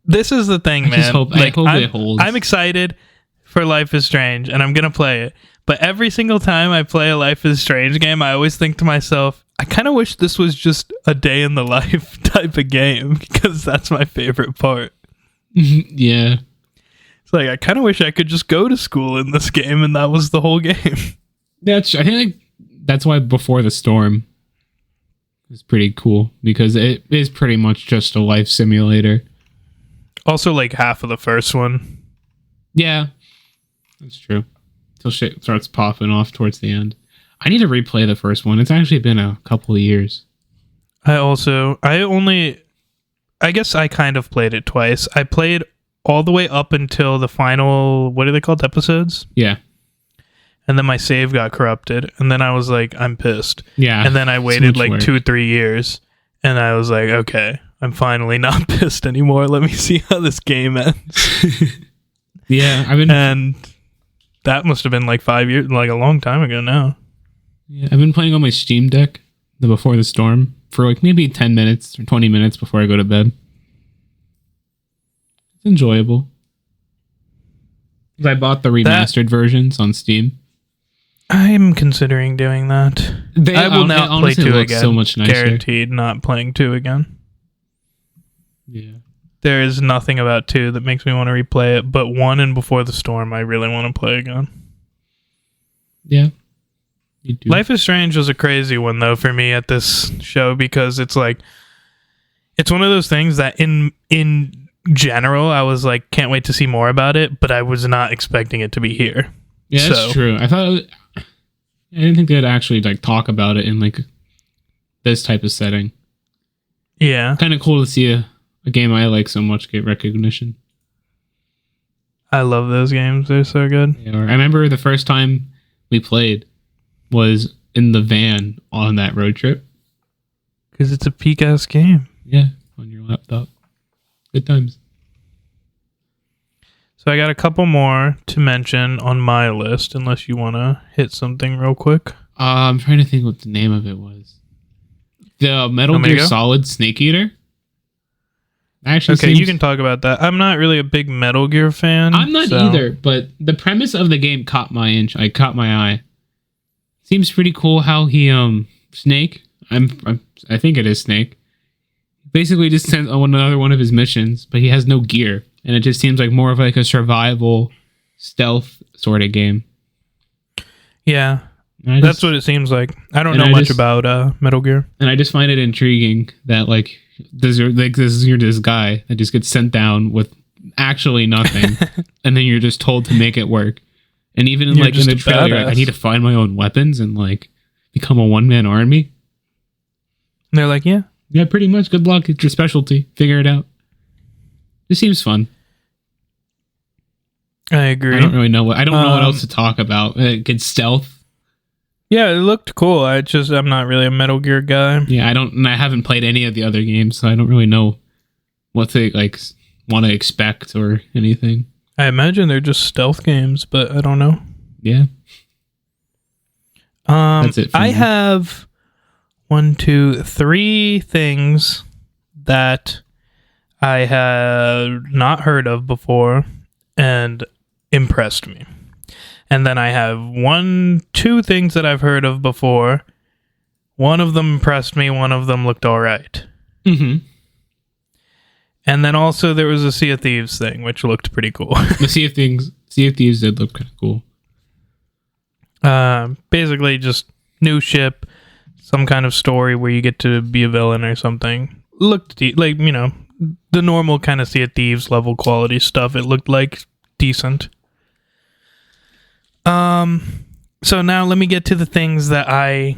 this is the thing, man. I hope it holds. I'm excited for Life is Strange, and I'm gonna play it. But every single time I play a Life is Strange game, I always think to myself, I kind of wish this was just a day in the life type of game, because that's my favorite part. Yeah. It's like, I kind of wish I could just go to school in this game, and that was the whole game. I think like, that's why Before the Storm is pretty cool, because it is pretty much just a life simulator. Also, like half of the first one. Yeah, that's true. Till shit starts popping off towards the end. I need to replay the first one. It's actually been a couple of years. I guess I kind of played it twice. I played all the way up until the final, what are they called, episodes? Yeah. And then my save got corrupted, and then I was like, I'm pissed. Yeah. And then I waited like work. 2-3 years, and I was like, okay, I'm finally not pissed anymore. Let me see how this game ends. Yeah, and that must have been like 5 years, like a long time ago now. Yeah, I've been playing on my Steam Deck, the Before the Storm, for like maybe 10 minutes or 20 minutes before I go to bed. It's enjoyable. I bought the remastered versions on Steam. I'm considering doing that. I will not play 2 again. So much nicer. Guaranteed not playing 2 again. Yeah. There is nothing about 2 that makes me want to replay it, but 1 and Before the Storm I really want to play again. Yeah. You do. Life is Strange was a crazy one though for me at this show, because it's like, it's one of those things that in general I was like, can't wait to see more about it, but I was not expecting it to be here. Yeah, that's true. I didn't think they'd actually like talk about it in like this type of setting. Yeah. Kind of cool to see a game I like so much get recognition. I love those games. They're so good. Yeah, I remember the first time we played was in the van on that road trip. Because it's a peak-ass game. Yeah, on your laptop. Good times. So I got a couple more to mention on my list, unless you want to hit something real quick. I'm trying to think what the name of it was. The Metal Gear Solid Snake Eater. Actually, okay, you can talk about that. I'm not really a big Metal Gear fan. I'm not either, but the premise of the game caught my eye. Seems pretty cool how he Snake. I think it is Snake. Basically, just sends on another one of his missions, but he has no gear, and it just seems like more of like a survival stealth sort of game. Yeah, that's what it seems like. I don't know much about Metal Gear, and I just find it intriguing that like you're this guy that just gets sent down with actually nothing, and then you're just told to make it work. And even in the trailer, like, I need to find my own weapons and like become a one-man army. And they're like, yeah, pretty much. Good luck. It's your specialty. Figure it out. This seems fun. I agree. I don't really know what else to talk about. Good stealth. Yeah, it looked cool. I'm not really a Metal Gear guy. Yeah, I haven't played any of the other games, so I don't really know what they like want to expect or anything. I imagine they're just stealth games, but I don't know. Yeah. That's it for I me. have 1, 2, 3 things that I had not heard of before and impressed me. And then I have 1, 2 things that I've heard of before. One of them impressed me, one of them looked all right. Mm-hmm. And then also there was a Sea of Thieves thing, which looked pretty cool. The Sea of Thieves did look kind of cool. Basically just new ship, some kind of story where you get to be a villain or something. Looked like, you know, the normal kind of Sea of Thieves level quality stuff. It looked like decent. So now let me get to the things that I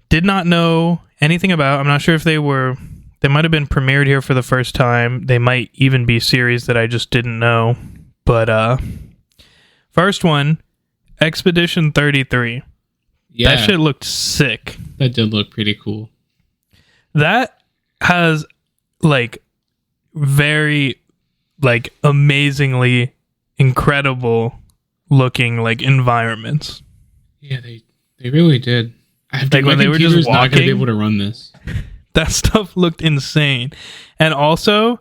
did not know anything about. I'm not sure if they might have been premiered here for the first time. They might even be series that I just didn't know. But first one, Expedition 33. Yeah. That shit looked sick. That did look pretty cool. That has like very like amazingly incredible looking like environments. Yeah, they really did. Like when they were just not gonna be walking, able to run this. that stuff looked insane. And also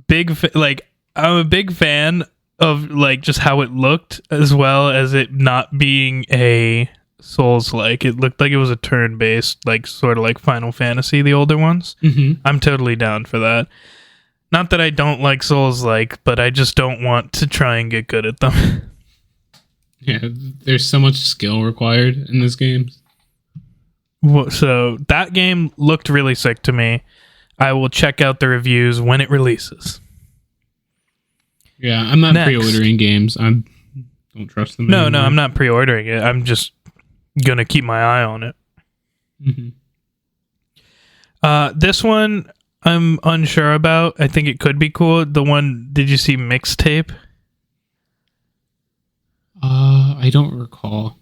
I'm a big fan of like just how it looked, as well as it not being a Souls-like. It looked like it was a turn-based, like sort of like Final Fantasy, the older ones. Mm-hmm. I'm totally down for that. Not that I don't like Souls-like, but I just don't want to try and get good at them. Yeah, there's so much skill required in this game. So that game looked really sick to me. I will check out the reviews when it releases. Yeah, I'm not Next. pre-ordering games. Don't trust them. No, anymore. I'm not pre-ordering it. I'm just gonna keep my eye on it. Mm-hmm. This one I'm unsure about. I think it could be cool. The one, did you see Mixtape? I don't recall.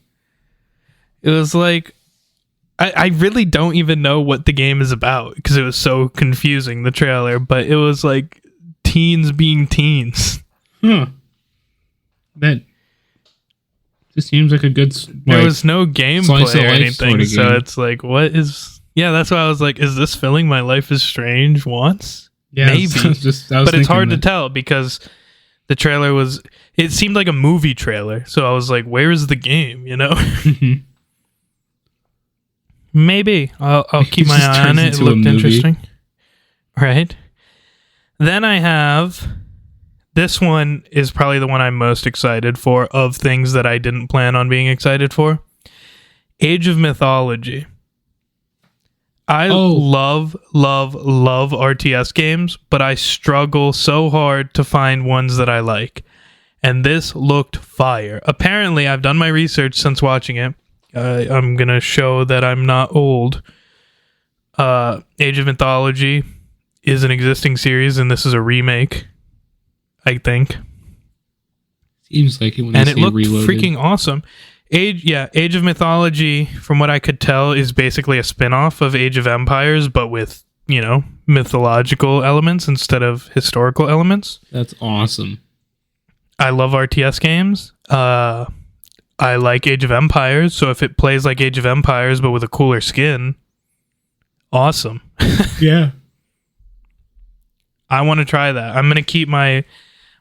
It was like, I really don't even know what the game is about because it was so confusing, the trailer, but it was like teens being teens. Huh. That just seems like a good... There was no gameplay slice of or life anything, sort of so game. it's like, what is... Yeah, that's why I was like, is this filling My Life is Strange once? Yeah, maybe. But It's hard to tell because the trailer was... It seemed like a movie trailer, so I was like, where is the game, you know? Maybe. I'll keep my eye on it. It looked interesting. Right. Then I have... This one is probably the one I'm most excited for of things that I didn't plan on being excited for. Age of Mythology. I love RTS games, but I struggle so hard to find ones that I like. And this looked fire. Apparently, I've done my research since watching it. I'm going to show that I'm not old. Age of Mythology is an existing series, and this is a remake, I think. Seems like it when and they it say looked reloaded. freaking awesome. Age of Mythology, from what I could tell, is basically a spin-off of Age of Empires, but with, you know, mythological elements instead of historical elements. That's awesome. I love RTS games. I like Age of Empires, so if it plays like Age of Empires but with a cooler skin, awesome. Yeah. I want to try that. I'm going to keep my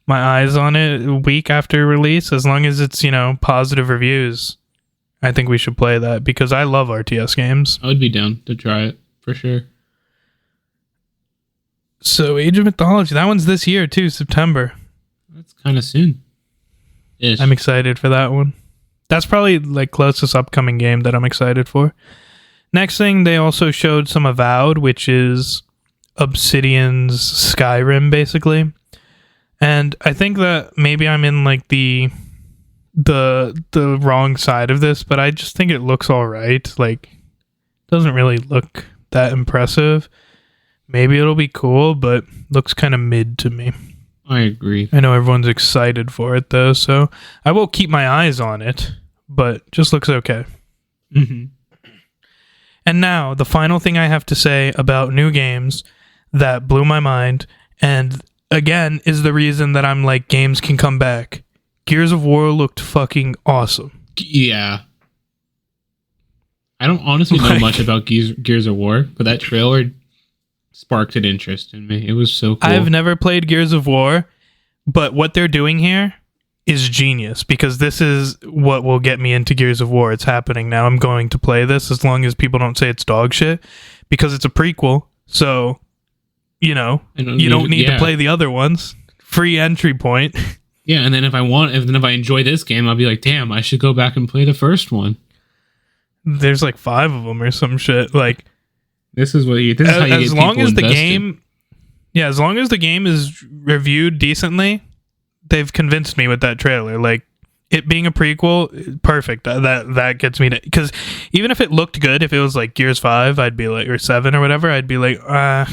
eyes on it a week after release, as long as it's, you know, positive reviews. I think we should play that because I love RTS games. I would be down to try it for sure. So Age of Mythology, that one's this year too, September. That's kind of soon. Ish. I'm excited for that one. That's probably like closest upcoming game that I'm excited for. Next thing, they also showed some Avowed, which is Obsidian's Skyrim, basically. And I think that maybe I'm in like the wrong side of this, but I just think it looks all right. Like, doesn't really look that impressive. Maybe it'll be cool, but looks kind of mid to me. I agree. I know everyone's excited for it though, so I will keep my eyes on it, but just looks okay. Mm-hmm. And now, the final thing I have to say about new games that blew my mind, and again, is the reason that I'm like, games can come back. Gears of War looked fucking awesome. Yeah. I don't honestly know much about Gears of War, but that trailer sparked an interest in me. It was so cool. I've never played Gears of War, but what they're doing here is genius, because this is what will get me into Gears of War. It's happening now. I'm going to play this as long as people don't say it's dog shit, because it's a prequel. So, you don't need to play the other ones. Free entry point. Yeah, and then if I enjoy this game, I'll be like, damn, I should go back and play the first one. There's like 5 of them or some shit. Like, this is how you get as long as invested. the game, as long as the game is reviewed decently, they've convinced me with that trailer. Like, it being a prequel, perfect. That gets me to, because even if it looked good, if it was like Gears 5, I'd be like, or 7 or whatever, I'd be like, I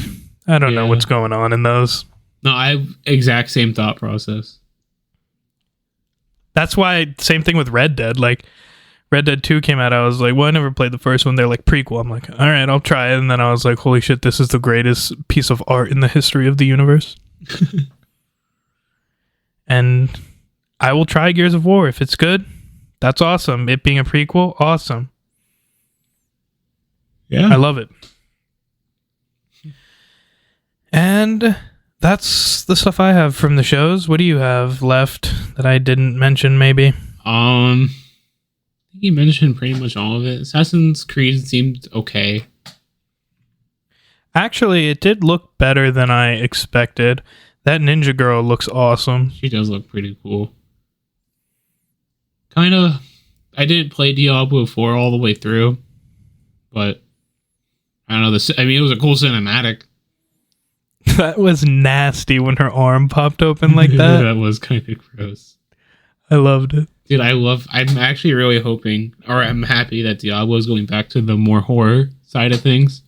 don't know what's going on in those. No, I have exact same thought process. That's why, same thing with Red Dead. Like, Red Dead 2 came out, I was like, well, I never played the first one. They're like, prequel. I'm like, all right, I'll try it. And then I was like, holy shit, this is the greatest piece of art in the history of the universe. And I will try Gears of War. If it's good, that's awesome. It being a prequel, awesome. Yeah. I love it. And that's the stuff I have from the shows. What do you have left that I didn't mention, maybe? I think you mentioned pretty much all of it. Assassin's Creed seemed okay. Actually, it did look better than I expected. That ninja girl looks awesome. She does look pretty cool. I didn't play Diablo 4 all the way through, but I don't know. It was a cool cinematic. That was nasty when her arm popped open like that. That was kind of gross. I loved it. Dude, I'm actually really hoping, or I'm happy that Diablo is going back to the more horror side of things.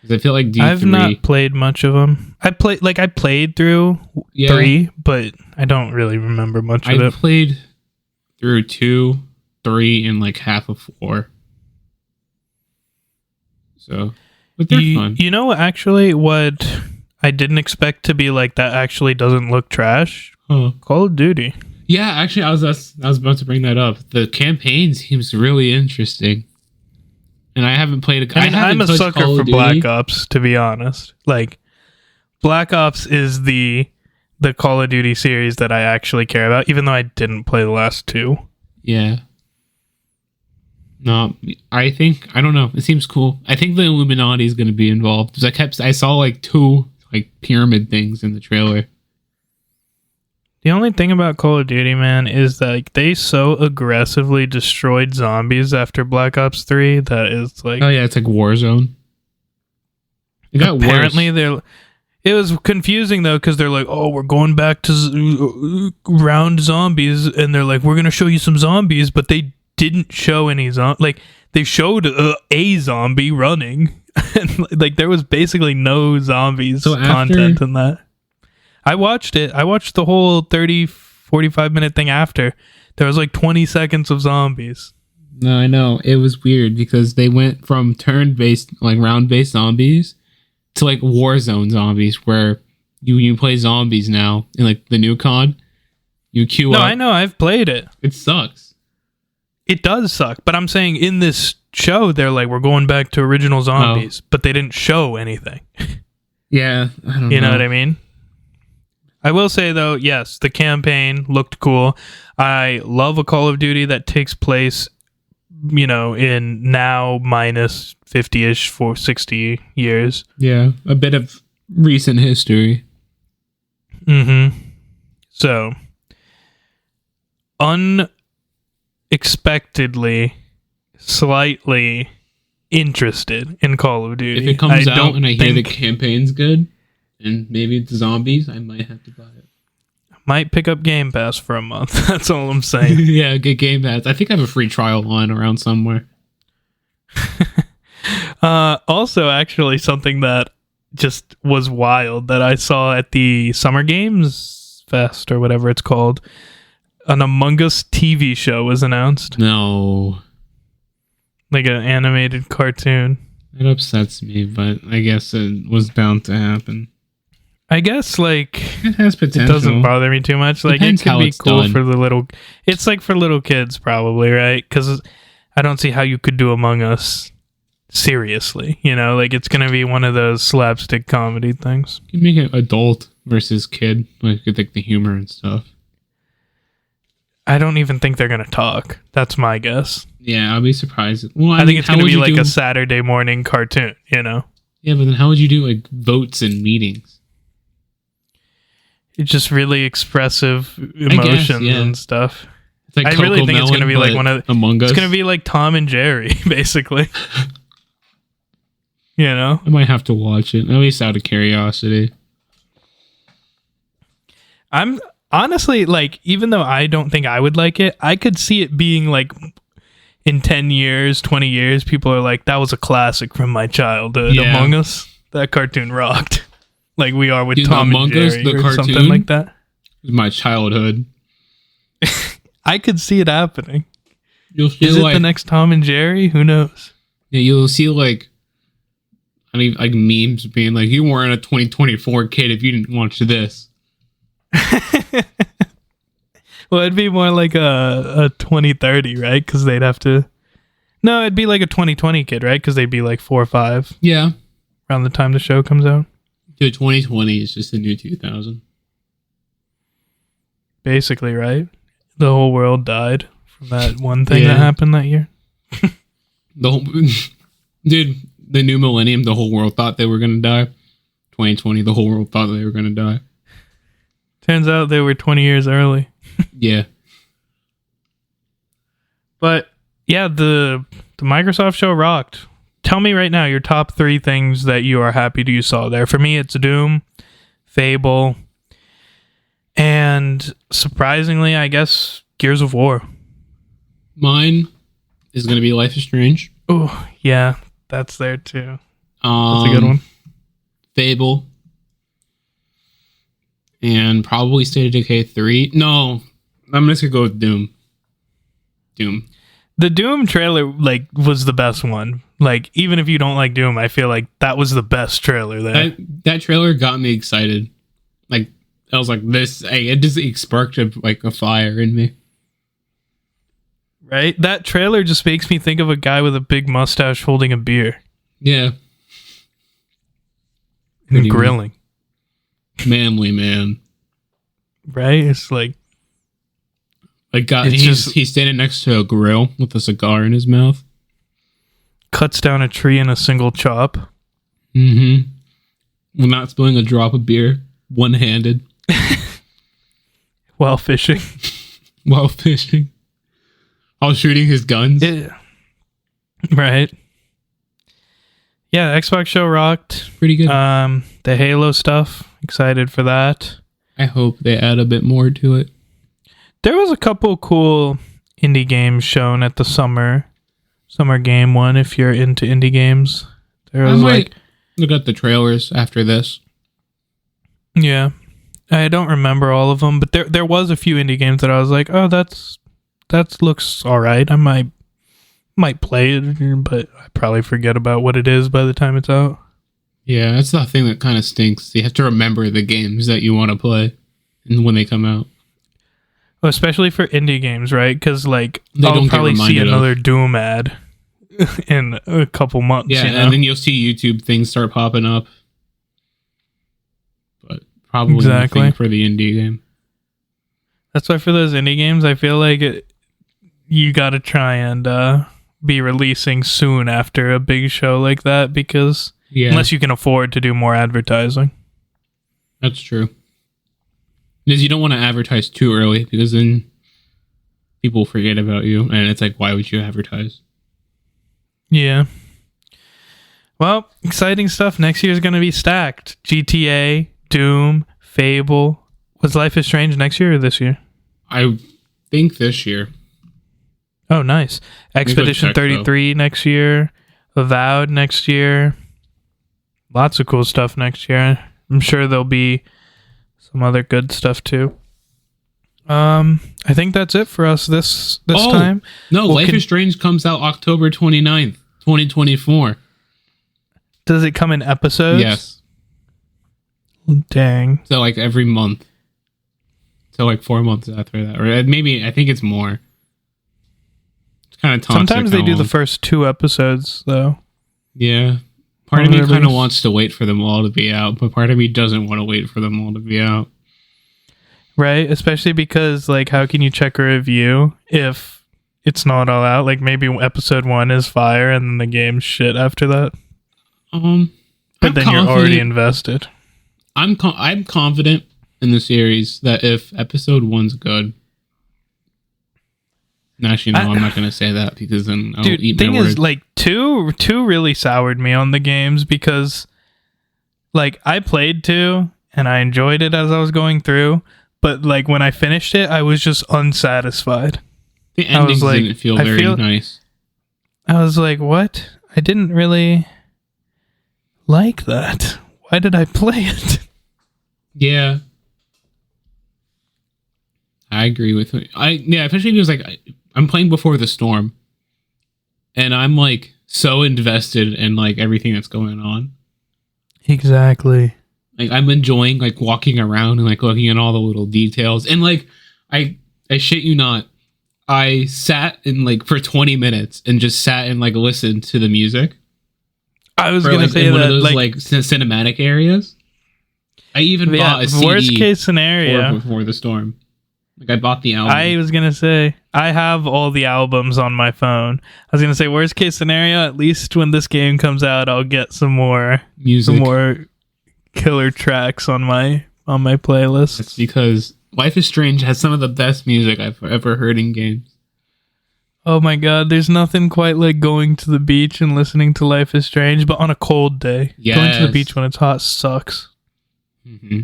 Because I feel like D3... I've not played much of them. I played through 3, but I don't really remember much of it. I played through 2, 3, and like half of 4. So, but they're fun. You know, actually, what I didn't expect to be like that actually doesn't look trash? Huh. Call of Duty. Yeah, actually, I was about to bring that up. The campaign seems really interesting, and I haven't played it. I'm a sucker for Black Ops, to be honest. Like, Black Ops is the Call of Duty series that I actually care about, even though I didn't play the last 2. Yeah. No, I don't know. It seems cool. I think the Illuminati is going to be involved, because I saw like 2 like pyramid things in the trailer. The only thing about Call of Duty, man, is that like, they so aggressively destroyed zombies after Black Ops 3 that it's like... Oh, yeah, it's like Warzone. It got apparently worse. It was confusing, though, because they're like, oh, we're going back to round zombies, and they're like, we're going to show you some zombies, but they didn't show any zombies. Like, they showed a zombie running, and like there was basically no zombies content in that. I watched it. I watched the whole 30, 45-minute thing after. There was like 20 seconds of zombies. No, I know. It was weird because they went from turn-based, like round-based zombies to like Warzone zombies, where you play zombies now in like the new COD. You queue up. No, I know. I've played it. It sucks. It does suck. But I'm saying in this show, they're like, we're going back to original zombies. But they didn't show anything. Yeah, I don't know. You know what I mean? I will say, though, yes, the campaign looked cool. I love a Call of Duty that takes place, in now minus 50-ish for 60 years. Yeah, a bit of recent history. Mm-hmm. So, unexpectedly, slightly interested in Call of Duty. If it comes out and I hear the campaign's good, and maybe it's zombies, I might have to buy it. Might pick up Game Pass for a month. That's all I'm saying. Yeah, get Game Pass. I think I have a free trial on around somewhere. Also, actually, something that just was wild that I saw at the Summer Games Fest or whatever it's called. An Among Us TV show was announced. No. like an animated cartoon. It upsets me, but I guess it was bound to happen. I guess like It has potential. it doesn't bother me too much. Like Depends it could how be it's cool done. for the little. It's like for little kids probably, right? Because I don't see how you could do Among Us seriously. You know, like it's gonna be one of those slapstick comedy things. You can make it adult versus kid, like the humor and stuff. I don't even think they're gonna talk. That's my guess. Yeah, I'll be surprised. Well, I think it's how gonna would be you like do- a Saturday morning cartoon. You know, Yeah, but then how would you do like votes and meetings? it's just really expressive emotions yeah. and stuff. It's like I really think it's gonna be like but one of. Among Us. It's gonna be like Tom and Jerry, basically. You know. I might have to watch it, at least out of curiosity. I'm honestly like, even though I don't think I would like it, I could see it being like in 10 years, 20 years, people are like, that was a classic from my childhood. Yeah. Among Us, that cartoon rocked. Like we are with Dude, Tom Among and Us, Jerry the or something cartoon? like that. My childhood. I could see it happening. You'll see Is it like the next Tom and Jerry? Who knows? yeah, you'll see like I mean like memes being like you weren't a 2024 kid if you didn't watch this. Well, it'd be more like a 2030, right? Because they'd have to. No, it'd be like a 2020 kid, right? Because they'd be like 4 or 5 Yeah. around the time the show comes out. Dude, 2020 is just the new 2000. Basically, right? The whole world died from that one thing Yeah. that happened that year. The whole dude, the new millennium, the whole world thought they were gonna die. 2020, the whole world thought they were gonna die. Turns out they were 20 years early. Yeah. But yeah, the Microsoft show rocked. Tell me right now your top 3 things that you are happy you saw there. For me, it's Doom, Fable, and surprisingly, I guess Gears of War. Mine is gonna be Life is Strange. Oh, yeah, that's there too. That's a good one. Fable. And probably State of Decay 3. No, I'm just gonna go with Doom. Doom. The Doom trailer was the best one. Like, even if you don't like Doom, I feel like that was the best trailer there. That trailer got me excited. Like I was like, this. Hey, it just sparked a fire in me. Right? That trailer just makes me think of a guy with a big mustache holding a beer Yeah, and Pretty grilling. manly man. Right? It's like, Like It's he's standing next to a grill with a cigar in his mouth. cuts down a tree in a single chop. Mm-hmm. We're not spilling a drop of beer, one-handed, While fishing. while fishing, while shooting his guns. Yeah. Right. Yeah, Xbox show rocked. Pretty good. The Halo stuff. Excited for that. I hope they add a bit more to it. There was a couple cool indie games shown at the summer game one. If you're into indie games, there was Look at the trailers after this. yeah, I don't remember all of them, but there was a few indie games that I was like, oh, that looks all right. I might play it, but I probably forget about what it is by the time it's out. Yeah, that's the thing that kind of stinks. You have to remember the games that you want to play, and when they come out. Well, especially for indie games, right? Because like They I'll don't get probably see reminded of. another Doom ad in a couple months. Yeah, you know? and then you'll see YouTube things start popping up. But probably Exactly. nothing for the indie game. That's why for those indie games, I feel like you got to try and be releasing soon after a big show like that, because Yeah, unless you can afford to do more advertising. that's true. Because you don't want to advertise too early, because then people forget about you, and it's like, why would you advertise? Yeah. Well, exciting stuff. Next year is going to be stacked. GTA, Doom, Fable. Was Life is Strange next year or this year? I think this year. Oh, nice. Expedition check, though. 33 next year. Avowed next year. Lots of cool stuff next year. I'm sure there'll be some other good stuff too. I think that's it for us this time. No, Life is Strange comes out October 29th, 2024. Does it come in episodes? Yes. Dang. So like every month. So like 4 months after that. Or maybe, I think it's more. It's kind of toxic. Sometimes they do the first 2 episodes, though. Yeah. Part of me kind of wants to wait for them all to be out, but part of me doesn't want to wait for them all to be out. Right? Especially because, like, how can you check a review if it's not all out? Like, maybe episode 1 is fire and then the game's shit after that. But then you're already invested. I'm confident in the series that if episode 1's good. Actually, no, I'm not going to say that because then I'll eat my words. Thing is, like, 2 really soured me on the games because, like, I played 2 and I enjoyed it as I was going through, but, like, when I finished it, I was just unsatisfied. The endings didn't feel very nice. I was like, what? I didn't really like that. Why did I play it? Yeah. I agree with you. Especially because, like, I'm playing Before the Storm, and I'm like so invested in like everything that's going on. Exactly. Like I'm enjoying like walking around and like looking at all the little details. And like I shit you not, I sat in like for 20 minutes and just sat and like listened to the music. I was gonna say in that one of those like cinematic areas. I even bought a CD. Worst case scenario Before the Storm. Like I bought the album. I was gonna say I have all the albums on my phone. I was gonna say worst case scenario, at least when this game comes out, I'll get some more music, some more killer tracks on my playlist. It's because Life is Strange has some of the best music I've ever heard in games. Oh my god, there's nothing quite like going to the beach and listening to Life is Strange, but on a cold day. Yes. Going to the beach when it's hot sucks. Mm-hmm.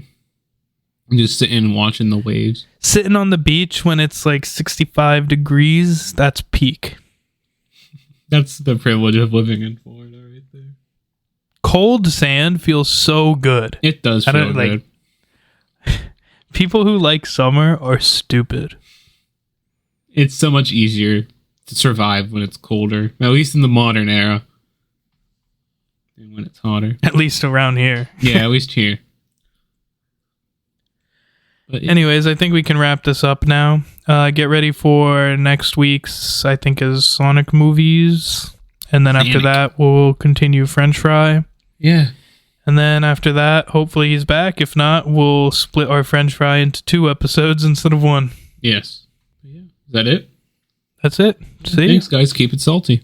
Just sitting and watching the waves. Sitting on the beach when it's like 65 degrees, that's peak. That's the privilege of living in Florida right there. Cold sand feels so good. It does feel good. People who like summer are stupid. It's so much easier to survive when it's colder, at least in the modern era, than when it's hotter. At least around here. Yeah, at least here. But anyways, I think we can wrap this up now. Get ready for next week's, I think, is Sonic movies. And then after that, we'll continue French Fry. Yeah. And then after that, hopefully he's back. If not, we'll split our French Fry into 2 episodes instead of 1. Yes. Yeah. Is that it? That's it. See? Thanks, guys. Keep it salty.